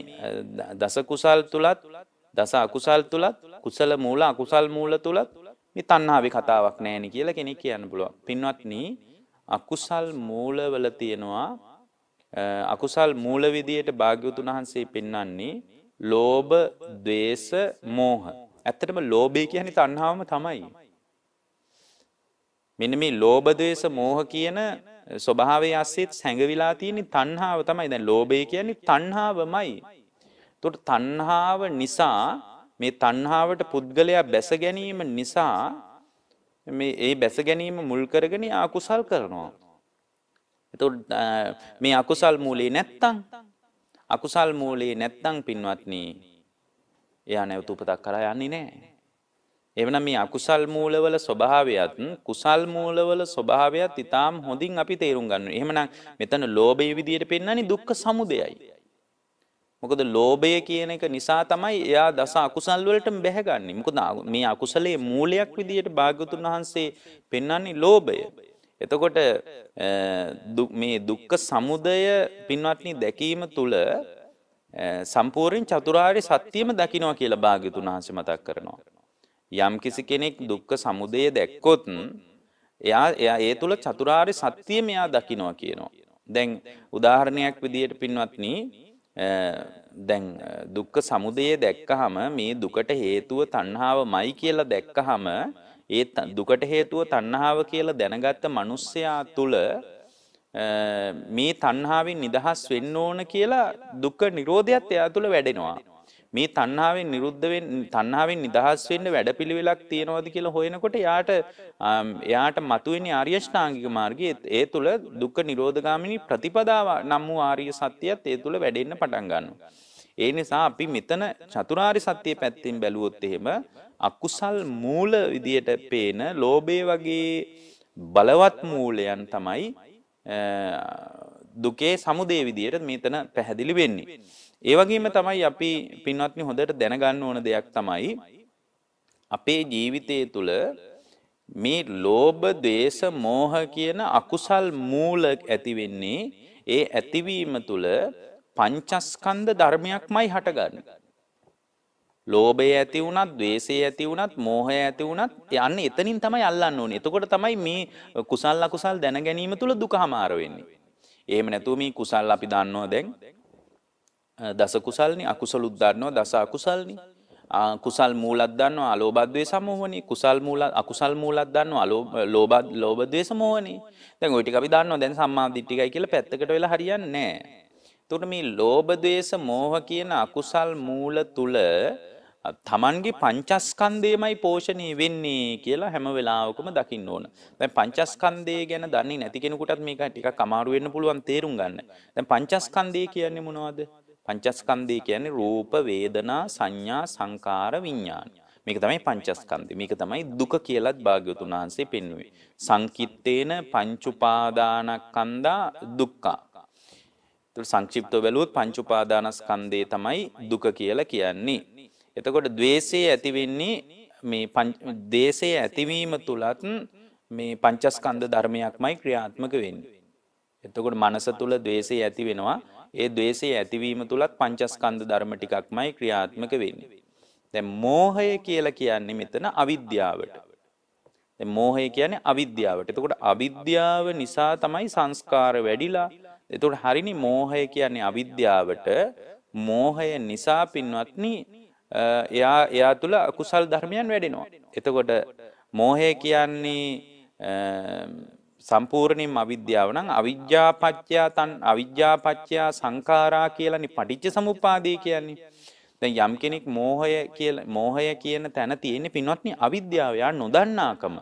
Speaker 1: දස කුසල් තුලත් දස අකුසල් තුලත් කුසල මූල අකුසල් මූල තුලත් මේ තණ්හාවේ කතාවක් නැහැ නේ කියලා කෙනෙක් කියන්න පුළුවන්. පින්වත්නි අකුසල් මූලවල තියෙනවා අකුසල් මූල විදියට භාග්‍යවතුන් වහන්සේ පෙන්වන්නේ ලෝභ, ද්වේෂ, මෝහ. ඇත්තටම ලෝභය කියන්නේ තණ්හාවම තමයි. මෙන්න මේ ලෝභ, ද්වේෂ, මෝහ කියන ස්වභාවයේ ඇස්සෙත් සැඟවිලා තියෙන තණ්හාව තමයි. දැන් ලෝභය කියන්නේ තණ්හාවමයි. ඒකට තණ්හාව නිසා මේ තණ්හාවට පුද්ගලයා බැස ගැනීම නිසා මේ බැස ගැනීම මුල් කරගෙන අකුසල් කරනවා. එතකොට මේ අකුසල් මූලේ නැත්තම් පින්වත්නි එයා නැවත උපතක් කරා යන්නේ නැහැ. එවනම් මේ අකුසල් මූලවල ස්වභාවයත් කුසල් මූලවල ස්වභාවයත් ඊටාම් හොඳින් අපි තේරුම් ගන්න ඕනේ. එහෙමනම් මෙතන ලෝභයේ විදියට පෙන්වන්නේ දුක්ඛ සමුදයයි. මොකද ලෝභය කියන එක නිසා තමයි එයා දස අකුසල් වලටම බැහැගන්නේ. මොකද මේ අකුසලයේ මූලයක් විදියට භාග්‍යවතුන් වහන්සේ පෙන්වන්නේ ලෝභය. එතකොට මේ දුක්ඛ සමුදය පින්වත්නි දැකීම තුළ සම්පූර්ණ චතුරාර්ය සත්‍යම දකින්නවා කියලා භාග්‍යවතුන් වහන්සේ මතක් කරනවා. යම් කිසි කෙනෙක් දුක්ඛ සමුදය දැක්කොත් එයා ඒ තුල චතුරාර්ය සත්‍යම එයා දකින්නවා කියනවා. දැන් උදාහරණයක් විදියට පින්වත්නි දැන් දුක්ඛ සමුදය දැක්කහම මේ දුකට හේතුව තණ්හාවමයි කියලා දැක්කහම ඒ දුකට හේතුව තණ්හාව කියලා දැනගත්ත මිනිස්සයා තුල මේ තණ්හාවෙන් නිදහස් වෙන්න ඕන කියලා දුක්ඛ නිරෝධයත් එයා තුල වැඩෙනවා. මේ තණ්හාවෙන් තණ්හාවෙන් නිදහස් වෙන්න වැඩපිළිවෙලක් තියනවාද කියලා හොයනකොට එයාට මතුවෙන්නේ ආර්ය ශ්‍රාංගික මාර්ගය. ඒ තුල දුක්ඛ නිරෝධගාමිනී ප්‍රතිපදාව නම් වූ ආර්ය සත්‍යයත් ඒ තුල වැඩෙන්න පටන් ගන්නවා. ඒ නිසා අපි මෙතන චතුරාර්ය සත්‍ය පැත්තෙන් බැලුවොත් එහෙම අකුසල් මූල විදියට පේන ලෝභය වගේ බලවත් මූලයන් තමයි දුකේ සමුදය විදියට මෙතන පැහැදිලි වෙන්නේ. ඒ වගේම තමයි අපි පින්වත්නි හොඳට දැනගන්න ඕන දෙයක් තමයි අපේ ජීවිතය තුළ මේ ලෝභ, ද්වේෂ, මෝහ කියන අකුසල් මූල ඇති වෙන්නේ ඒ ඇතිවීම තුළ පංචස්කන්ධ ධර්මයක්මයි හටගන්නේ. ලෝභය ඇති වුණත්, ද්වේෂය ඇති වුණත්, මෝහය ඇති වුණත් යන්නේ එතනින් තමයි අල්ලන්න ඕනේ. එතකොට තමයි මේ කුසල් අකුසල් දැන ගැනීම තුළ දුකමාර වෙන්නේ. එහෙම නැතුව මේ කුසල් අපි දන්නවා දැන් දස කුසල්නි, අකුසලුත් දන්නවා දස අකුසල්නි. කුසල් මූලක් දන්නවා අලෝභ ද්වේෂ මෝහනේ. කුසල් මූල අකුසල් මූලක් දන්නවා ලෝභ ද්වේෂ මෝහනේ. දැන් ওই ටික අපි දන්නවා දැන් සම්මා දිට්ඨිකයි කියලා පැත්තකට වෙලා හරියන්නේ නැහැ. එතකොට මේ ලෝභ ද්වේෂ මෝහ කියන අකුසල් මූල තුල තමන්ගේ පංචස්කන්ධයමයි පෝෂණය වෙන්නේ කියලා හැම වෙලාවකම දකින්න ඕන. දැන් පංචස්කන්ධය ගැන දන්නේ නැති කෙනෙකුටත් මේක ටිකක් අමාරු වෙන්න පුළුවන් තේරුම් ගන්න. දැන් පංචස්කන්ධය කියන්නේ මොනවද? පංචස්කන්ධය කියන්නේ රූප, වේදනා, සංඥා, සංකාර, විඥාන. මේක තමයි පංචස්කන්ධය. මේක තමයි දුක කියලාත් භාග්‍යවතුන් වහන්සේ පෙන්වුවේ. සංකිට්ඨේන පංච උපාදානස්කන්ධා දුක්ඛ. ඒත් සංක්ෂිප්තව බැලුවොත් පංච උපාදානස්කන්ධය තමයි දුක කියලා කියන්නේ. එතකොට ද්වේෂය ඇති වෙන්නේ මේ දේශය ඇතිවීම තුලත් මේ පංචස්කන්ධ ධර්මයක්මයි ක්‍රියාත්මක වෙන්නේ. එතකොට මනස තුල ද්වේෂය ඇති වෙනවා. ඒ ද්වේෂය ඇතිවීම තුලත් පංචස්කන්ධ ධර්ම ටිකක්මයි ක්‍රියාත්මක වෙන්නේ. දැන් මෝහය කියලා කියන්නේ මෙතන අවිද්‍යාවට. දැන් මෝහය කියන්නේ අවිද්‍යාවට. එතකොට අවිද්‍යාව නිසා තමයි සංස්කාර වැඩිලා. එතකොට හරිනේ මෝහය කියන්නේ අවිද්‍යාවට. මෝහය නිසා පින්වත්නි එයා තුල අකුසල් ධර්මයන් වැඩෙනවා. එතකොට මෝහය කියන්නේ සම්පූර්ණයෙන්ම අවිද්‍යාව නම් අවිජ්ජාපච්චය සංඛාරා කියලානේ පටිච්ච සමුප්පාදේ කියන්නේ. දැන් යම් කෙනෙක් මෝහය කියන තැන තියෙන්නේ පින්වත්නි අවිද්‍යාව. යා නොදන්නාකම.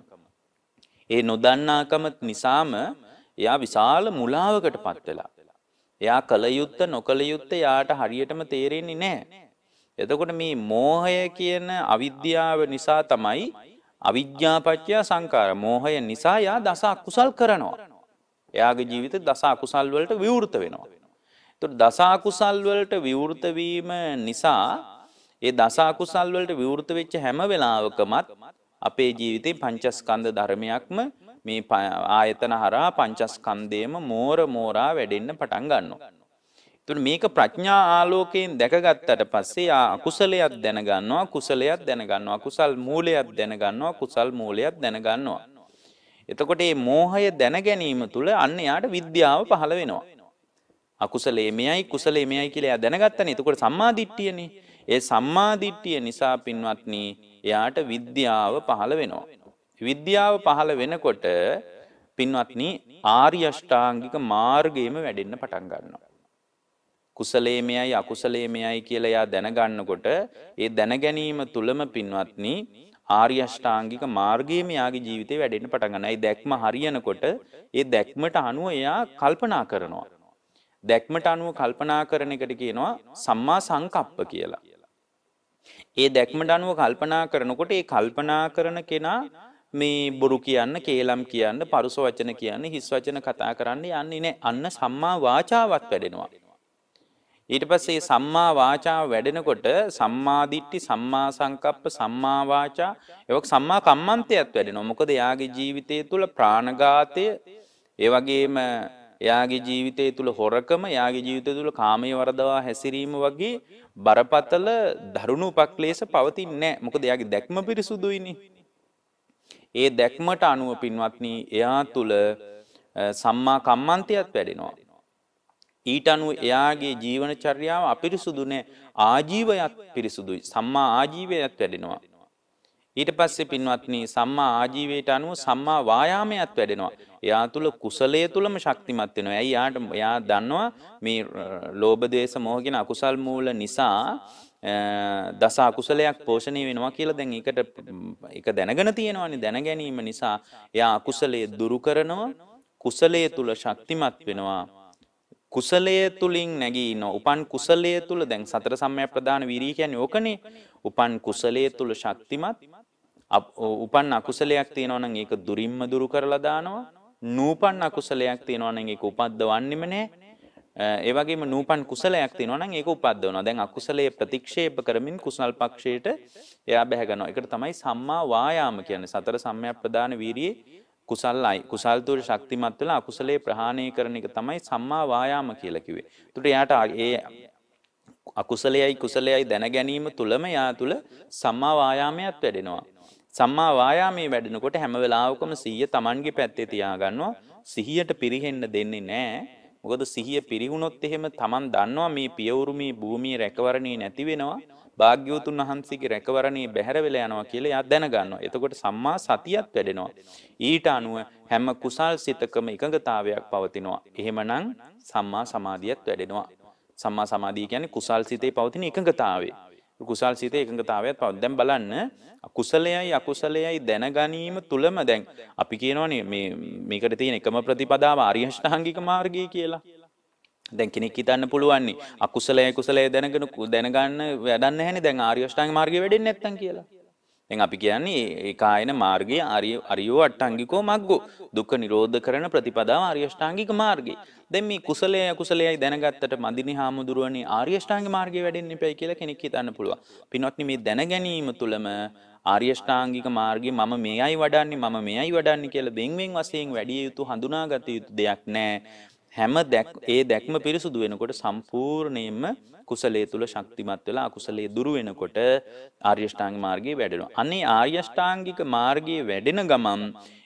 Speaker 1: ඒ නොදන්නාකම නිසාම එයා විශාල මුලාවකටපත් වෙලා. එයා කල යුත්ත නොකල යුත්ත යාට හරියටම තේරෙන්නේ නැහැ. එතකොට මේ මෝහය කියන අවිද්‍යාව නිසා තමයි අවිජ්ජාපච්චය සංඛාර. මෝහය නිසා යා දස අකුසල් කරනවා. එයාගේ ජීවිතේ දස අකුසල් වලට විවෘත වෙනවා. ඒතකොට දස අකුසල් වලට විවෘත වීම නිසා ඒ දස අකුසල් වලට විවෘත වෙච්ච හැම වෙලාවකමත් අපේ ජීවිතේ පංචස්කන්ධ ධර්මයක්ම මේ ආයතන හරහා පංචස්කන්ධයම මෝරා වැඩෙන්න පටන් ගන්නවා. එතකොට මේක ප්‍රඥා ආලෝකයෙන් දැකගත්තට පස්සේ අකුසලයක් දැනගන්නවා, කුසලයක් දැනගන්නවා, අකුසල් මූලයක් දැනගන්නවා, කුසල් මූලයක් දැනගන්නවා. එතකොට මේ මෝහය දැන ගැනීම තුළ අන්න යාට විද්‍යාව පහළ වෙනවා. අකුසලයේ මෙයයි කුසලයේ මෙයයි කියලා එයා දැනගත්තනේ. එතකොට සම්මා දිට්ඨියනේ. ඒ සම්මා දිට්ඨිය නිසා පින්වත්නි එයාට විද්‍යාව පහළ වෙනවා. විද්‍යාව පහළ වෙනකොට පින්වත්නි ආර්ය අෂ්ටාංගික මාර්ගයේම වැඩෙන්න පටන් ගන්නවා. කුසලයේ මෙයයි අකුසලයේ මෙයයි කියලා එයා දැනගන්නකොට ඒ දැන ගැනීම තුලම පින්වත්නි ආර්ය අෂ්ටාංගික මාර්ගයේම යාගේ ජීවිතේ වැඩෙන්න පටන් ගන්නවා. ඒ දැක්ම හරියනකොට ඒ දැක්මට අනුව එයා කල්පනා කරනවා. දැක්මට අනුව කල්පනා කරන එකට කියනවා සම්මා සංකප්ප කියලා. ඒ දැක්මට අනුව කල්පනා කරනකොට ඒ කල්පනා කරන කෙනා මේ බොරු කියන්න, කේලම් කියන්න, පරුස වචන කියන්න, හිස් වචන කතා කරන්න යන්නේ නැහැ. අන්න සම්මා වාචාවත් වැඩෙනවා. ඊට පස්සේ සම්මා වාචාව වැඩෙනකොට සම්මා දිට්ඨි, සම්මා සංකප්ප, සම්මා වාචා ඒවක සම්මා කම්මන්තයත් වැඩෙනවා. මොකද එයාගේ ජීවිතය තුළ ප්‍රාණඝාතය, ඒ වගේම එයාගේ ජීවිතය තුළ හොරකම, එයාගේ ජීවිතය තුළ කාමයේ වරදවා හැසිරීම වගේ බරපතල දරුණු උපක්ලේශ පවතින්නේ නැහැ. මොකද එයාගේ දැක්ම පිරිසුදුයිනේ. ඒ දැක්මට අනුව පින්වත්නි එයා තුළ සම්මා කම්මන්තයත් වැඩෙනවා. ඊට අනුව එයාගේ ජීවන චර්යාව අපිරිසුදු නැහැ. ආජීවයත් පිරිසුදුයි. සම්මා ආජීවයත් වැඩෙනවා. ඊට පස්සේ පින්වත්නි සම්මා ආජීවයට අනුව සම්මා වායාමයත් වැඩෙනවා. එයා තුල කුසලයේ තුලම ශක්තිමත් වෙනවා. ඇයි එයා දන්නවා මේ ලෝභ දේශ මොහ කියන අකුසල් මූල නිසා දස අකුසලයක් පෝෂණය වෙනවා කියලා දැන් ඒක දැනගෙන තියෙනවානේ. දැන ගැනීම නිසා එයා අකුසලයේ දුරු කරනවා. කුසලයේ තුල ශක්තිමත් වෙනවා. කුසලයේ තුලින් නැගී ඉන්න උපන් කුසලයේ තුල දැන් සතර සම්‍යක් ප්‍රදාන වීර්ය කියන්නේ ඕකනේ. උපන් කුසලයේ තුල ශක්තිමත් උපන් අකුසලයක් තියෙනවා නම් ඒක දුරින්ම දුරු කරලා දානවා. නූපන් අකුසලයක් තියෙනවා නම් ඒක උපද්දවන්නෙම නැහැ. ඒ වගේම නූපන් කුසලයක් තියෙනවා නම් ඒක උපද්දවනවා. දැන් අකුසලයේ ප්‍රතික්ෂේප කරමින් කුසල් පක්ෂයට එයා බැහැ ගන්නවා. ඒකට තමයි සම්මා වායාම කියන්නේ. සතර සම්‍යක් ප්‍රදාන වීරියේ කුසල්යි. කුසල් තුළ ශක්තිමත් වෙලා අකුසලයේ ප්‍රහාණය කරන එක තමයි සම්මා වායාම කියලා කිව්වේ. ඒකට එයාට ඒ අකුසලයයි කුසලයයි දැන ගැනීම තුළම යා තුළ සම්මා වායාමයක් වැඩෙනවා. සම්මා වායාමයේ වැඩෙනකොට හැම වෙලාවකම සිහිය Tamanගේ පැත්තේ තියාගන්නවා. සිහියට පිරිහෙන්න දෙන්නේ නැහැ. මොකද සිහිය පිරිහුණොත් එහෙම Taman දන්නවා මේ පියවුරු මේ භූමියේ රැකවරණේ නැති වෙනවා. භාග්‍යවතුන් වහන්සේගේ රැකවරණේ බැහැර වෙලා යනවා කියලා එයා දැනගන්නවා. එතකොට සම්මා සතියක් වැඩෙනවා. ඊට අනුව හැම කුසල් සිතකම එකඟතාවයක් පවතිනවා. එහෙමනම් සම්මා සමාධියක් වැඩෙනවා. සම්මා සමාධිය කියන්නේ කුසල් සිතේ පවතින එකඟතාවය. කුසල් සිතේ එකඟතාවයත් පවතින. දැන් බලන්න කුසලයයි අකුසලයයි දැනගැනීම තුලම දැන් අපි කියනවනේ මේකට තියෙන එකම ප්‍රතිපදාව ආර්ය අෂ්ටාංගික මාර්ගය කියලා. දැන් කෙනෙක් හිතන්න පුළුවන් නේ අකුසලයයි කුසලයයි දැනගන්න වැඩක් නැහැනේ දැන් ආර්ය අෂ්ටාංගික මාර්ගය වැඩෙන්නේ නැත්තම් කියලා. දැන් අපි කියන්නේ ඒ කායන මාර්ගයේ අරියෝ අට්ටාංගිකෝ මග්ගෝ දුක්ඛ නිරෝධ කරන ප්‍රතිපදාව ආර්ය අෂ්ටාංගික මාර්ගය. දැන් මේ කුසලයේ අකුසලයයි දැනගත්තට මදිනි හාමුදුරුවනේ ආර්ය අෂ්ටාංගික මාර්ගය වැඩෙන්න එපයි කියලා කෙනෙක් හිතන්න පුළුවන්. පින්වත්නි මේ දැන ගැනීම තුළම ආර්ය අෂ්ටාංගික මාර්ගයේ මම මේයි වඩන්නේ කියලා වෙන් වශයෙන් වැඩි යුතු හඳුනාගත යුතු දෙයක් නැහැ. හැම ඒ දැක්ම පිරිසුදු වෙනකොට සම්පූර්ණයෙන්ම කුසලයේ තුල ශක්තිමත් වෙලා අකුසලයේ දුරු වෙනකොට ආර්ය අෂ්ටාංගික මාර්ගයේ වැඩෙනවා. අනේ ආර්ය අෂ්ටාංගික මාර්ගයේ වැඩෙන ගමන්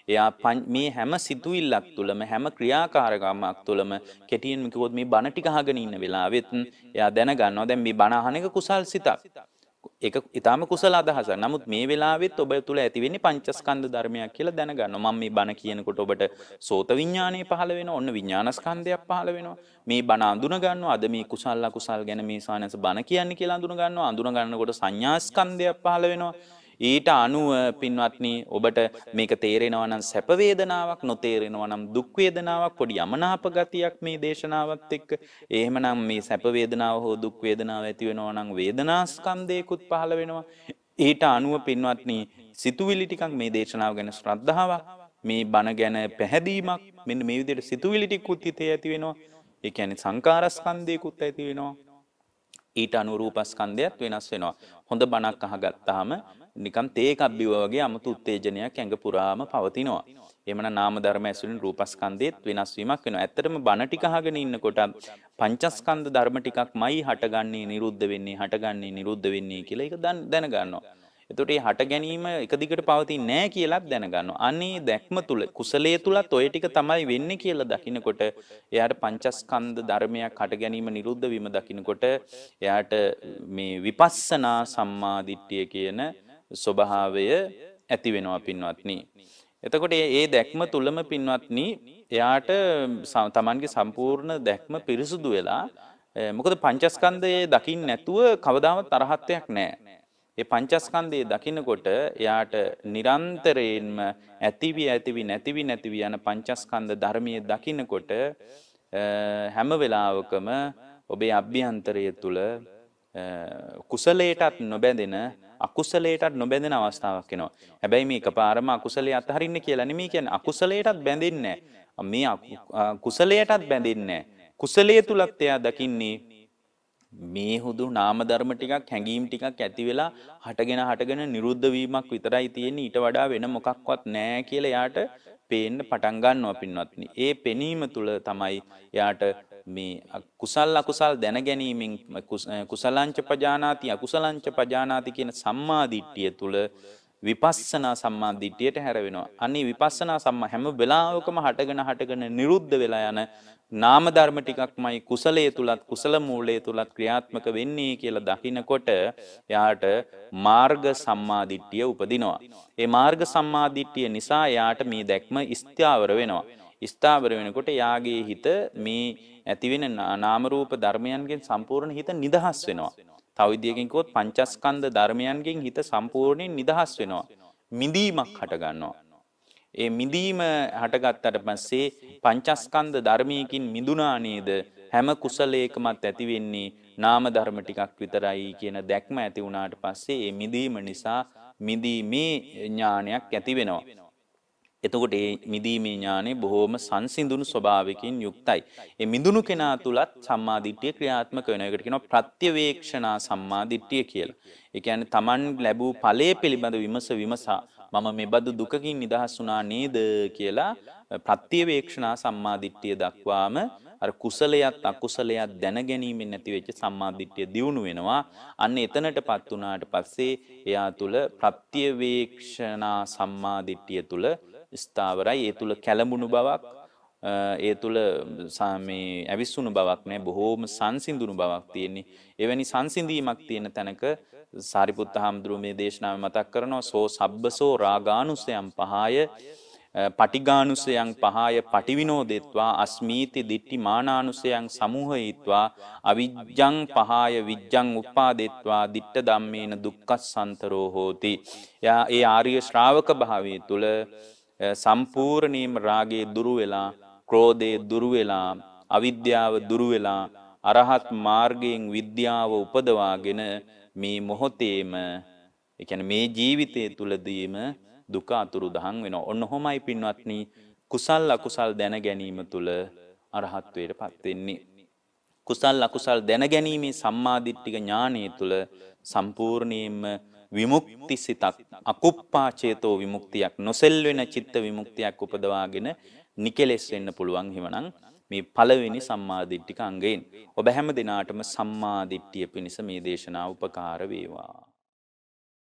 Speaker 1: එයා මේ හැම සිතුවිල්ලක් තුළම හැම ක්‍රියාකාරකමක් තුළම කෙටියෙන් කිව්වොත් මේ බණ ටික අහගෙන ඉන්න වෙලාවෙත් එයා දැනගන්නවා දැන් මේ බණ අහන එක කුසල් සිතක්. ඒක ඊටාම කුසල අදහසක්. නමුත් මේ වෙලාවෙත් ඔබ තුල ඇති වෙන්නේ පංචස්කන්ධ ධර්මයක් කියලා දැනගන්නවා. මම මේ බණ කියනකොට ඔබට සෝත විඥානය පහළ වෙනවා. ඔන්න විඥානස්කන්ධයක් පහළ වෙනවා. මේ බණ අඳුන ගන්නවා. අද මේ කුසල අකුසල් ගැන මේ සානස බණ කියන්නේ කියලා අඳුන ගන්නවා. අඳුන ගන්නකොට සංඥාස්කන්ධයක් පහළ වෙනවා. ඊට අනුව පින්වත්නි ඔබට මේක තේරෙනවා නම් සැප වේදනාවක් නොතේරෙනවා නම් දුක් වේදනාවක් පොඩි යමනාප ගතියක් මේ දේශනාවත් එක්ක එහෙමනම් මේ සැප වේදනාව හෝ දුක් වේදනාව ඇති වෙනවා නම් වේදනාස්කන්ධයකුත් පහළ වෙනවා ඊට අනුව පින්වත්නි සිතුවිලි ටිකක් මේ දේශනාව ගැන ශ්‍රද්ධාවක් මේ බණ ගැන පැහැදීමක් මෙන්න මේ විදිහට සිතුවිලි ටිකුත් හිතේ ඇති වෙනවා ඒ කියන්නේ සංකාරස්කන්ධයකුත් ඇති වෙනවා ඊට අනුරූපස්කන්ධයත් වෙනස් වෙනවා හොඳ බණක් අහගත්තාම නිකම් තේ එකක් බිව්වා වගේ 아무තු උත්තේජනයක් ඇඟ පුරාම පවතිනවා. එහෙමනම් නාම ධර්ම ඇසුරින් රූපස්කන්ධයත් වෙනස් වීමක් වෙනවා. ඇත්තටම බණ ටික අහගෙන ඉන්නකොට පංචස්කන්ධ ධර්ම ටිකක්මයි හටගන්නේ නිරුද්ධ වෙන්නේ කියලා ඒක දැනගන්නවා. එතකොට මේ හට ගැනීම එක දිගට පවතින්නේ නැහැ කියලාත් දැනගන්නවා. අනේ දැක්ම තුල කුසලයේ තුලත් ඔය ටික තමයි වෙන්නේ කියලා දකිනකොට එයාට පංචස්කන්ධ ධර්මයක් හට ගැනීම නිරුද්ධ වීම දකිනකොට එයාට මේ විපස්සනා සම්මාදිට්ඨිය කියන ස්වභාවය ඇති වෙනවා පින්වත්නි. එතකොට මේ දැක්ම තුලම පින්වත්නි එයාට තමන්ගේ සම්පූර්ණ දැක්ම පිරිසුදු වෙලා මොකද පංචස්කන්ධයේ දකින්න නැතුව කවදාවත් අරහත්ත්වයක් නැහැ. ඒ පංචස්කන්ධයේ දකින්නකොට එයාට නිරන්තරයෙන්ම ඇතිවි නැතිවි යන පංචස්කන්ධ ධර්මයේ දකින්නකොට හැම වෙලාවකම ඔබේ අභ්‍යන්තරය තුල කුසලයටත් නොබැඳෙන අකුසලයටත් නොබැඳෙන අවස්ථාවක් එනවා. හැබැයි මේ එකපාරම අකුසලයේ අතහරින්න කියලා නෙමෙයි කියන්නේ. අකුසලයටත් බැඳෙන්නේ නැහැ. මේ කුසලයටත් බැඳෙන්නේ නැහැ. කුසලයේ තුලත් එයා දකින්නේ මේ හුදු නාම ධර්ම ටිකක් හැඟීම් ටිකක් ඇති වෙලා හටගෙන නිරුද්ධ වීමක් විතරයි තියෙන්නේ. ඊට වඩා වෙන මොකක්වත් නැහැ කියලා එයාට පේන්න පටන් ගන්නවා පින්වත්නි. ඒ පෙනීම තුල තමයි එයාට මේ කුසල් අකුසල් දැන ගැනීමෙන් කුසලංච පජානාති අකුසලංච පජානාති කියන සම්මා දිට්ඨිය තුල විපස්සනා සම්මා දිට්ඨියට හැරවෙනවා. අනේ විපස්සනා සම්මා හැම වෙලාවකම හටගෙන නිරුද්ධ වෙලා යන නාම ධර්ම ටිකක්මයි කුසලයේ තුලත් කුසල මූලයේ තුලත් ක්‍රියාත්මක වෙන්නේ කියලා දකිනකොට එයාට මාර්ග සම්මා දිට්ඨිය උපදිනවා. ඒ මාර්ග සම්මා දිට්ඨිය නිසා එයාට මේ දැක්ම ස්ථාවර වෙනවා. ස්ථාවර වෙනකොට යාගේ හිත මේ ඇතිවෙන නාම රූප ධර්මයන්ගෙන් සම්පූර්ණ හිත නිදහස් වෙනවා. තව විදියකින් කිව්වොත් පංචස්කන්ධ ධර්මයන්ගෙන් හිත සම්පූර්ණයෙන් නිදහස් වෙනවා. මිදීමක් හට ගන්නවා. ඒ මිදීම හටගත්තට පස්සේ පංචස්කන්ධ ධර්මයකින් මිදුණා නේද හැම කුසලයකමත් ඇති වෙන්නේ නාම ධර්ම ටිකක් විතරයි කියන දැක්ම ඇති වුණාට පස්සේ ඒ මිදීම නිසා මිදීමේ ඥානයක් ඇති වෙනවා. එතකොට මේ මිදීමේ ඥානෙ බොහොම සංසිඳුණු ස්වභාවයකින් යුක්තයි. ඒ මිදුණු කෙනා තුලත් සම්මාදිට්ඨිය ක්‍රියාත්මක වෙනවා. ඒකට කියනවා ප්‍රත්‍යවේක්ෂණා සම්මාදිට්ඨිය කියලා. ඒ කියන්නේ Taman ලැබූ ඵලයේ පිළිබඳ විමසා මම මේ බඳු දුකකින් නිදහස් වුණා නේද කියලා ප්‍රත්‍යවේක්ෂණා සම්මාදිට්ඨිය දක්වාම අර කුසලයක් අකුසලයක් දැනගැනීමෙන් නැති වෙච්ච සම්මාදිට්ඨිය දියුණු වෙනවා. අන්න එතනටපත් වුණාට පස්සේ එයා තුල ප්‍රත්‍යවේක්ෂණා සම්මාදිට්ඨිය තුල ස්ථාවරයි. ඒ තුල කැළඹුණු බවක්, ඒ තුල මේ ඇවිස්සුණු බවක් නෑ. බොහෝම සංසිඳුණු බවක් තියෙන්නේ. එවැනි සංසිඳීමක් තියෙන තැනක සාරිපුත්ත හාමුදුරුවෝ මේ දේශනාව මතක් කරනවා සෝ සබ්බසෝ රාගානුසයන් පහය පටිඝානුසයන් පහය පටිවිනෝදෙත්වා අස්මීති දිට්ඨි මානානුසයන් සමූහයීත්වා අවිජ්ජං පහය විජ්ජං උප්පාදෙත්වා දිට්ඨ ධම්මේන දුක්ඛස්සන්තරෝ හෝති. ඒ ආර්ය ශ්‍රාවක භාවයේ තුල සම්පූර්ණීම රාගේ දුරු වෙලා, ක්‍රෝධේ දුරු වෙලා, අවිද්‍යාව දුරු වෙලා අරහත් මාර්ගයෙන් විද්‍යාව උපදවාගෙන මේ මොහොතේම ඒ කියන්නේ මේ ජීවිතය තුලදීම දුක අතුරුදහන් වෙනවා. ඔන්න ඔහොමයි පින්වත්නි කුසල් අකුසල් දැන ගැනීම තුල අරහත්ත්වයටපත් වෙන්නේ. කුසල් අකුසල් දැන ගැනීමේ සම්මාදිට්ඨික ඥානය තුල සම්පූර්ණයෙන්ම විමුක්ති සිතක් අකුප්පා චේතෝ විමුක්තියක් නොසෙල්වෙන චිත්ත විමුක්තියක් උපදවාගෙන නිකලෙස් වෙන්න පුළුවන්. හිමනම් මේ පළවෙනි සම්මාදිට්ඨික අංගයෙන් ඔබ හැම දිනාටම සම්මාදිට්ඨිය පිණිස මේ දේශනාව උපකාර වේවා.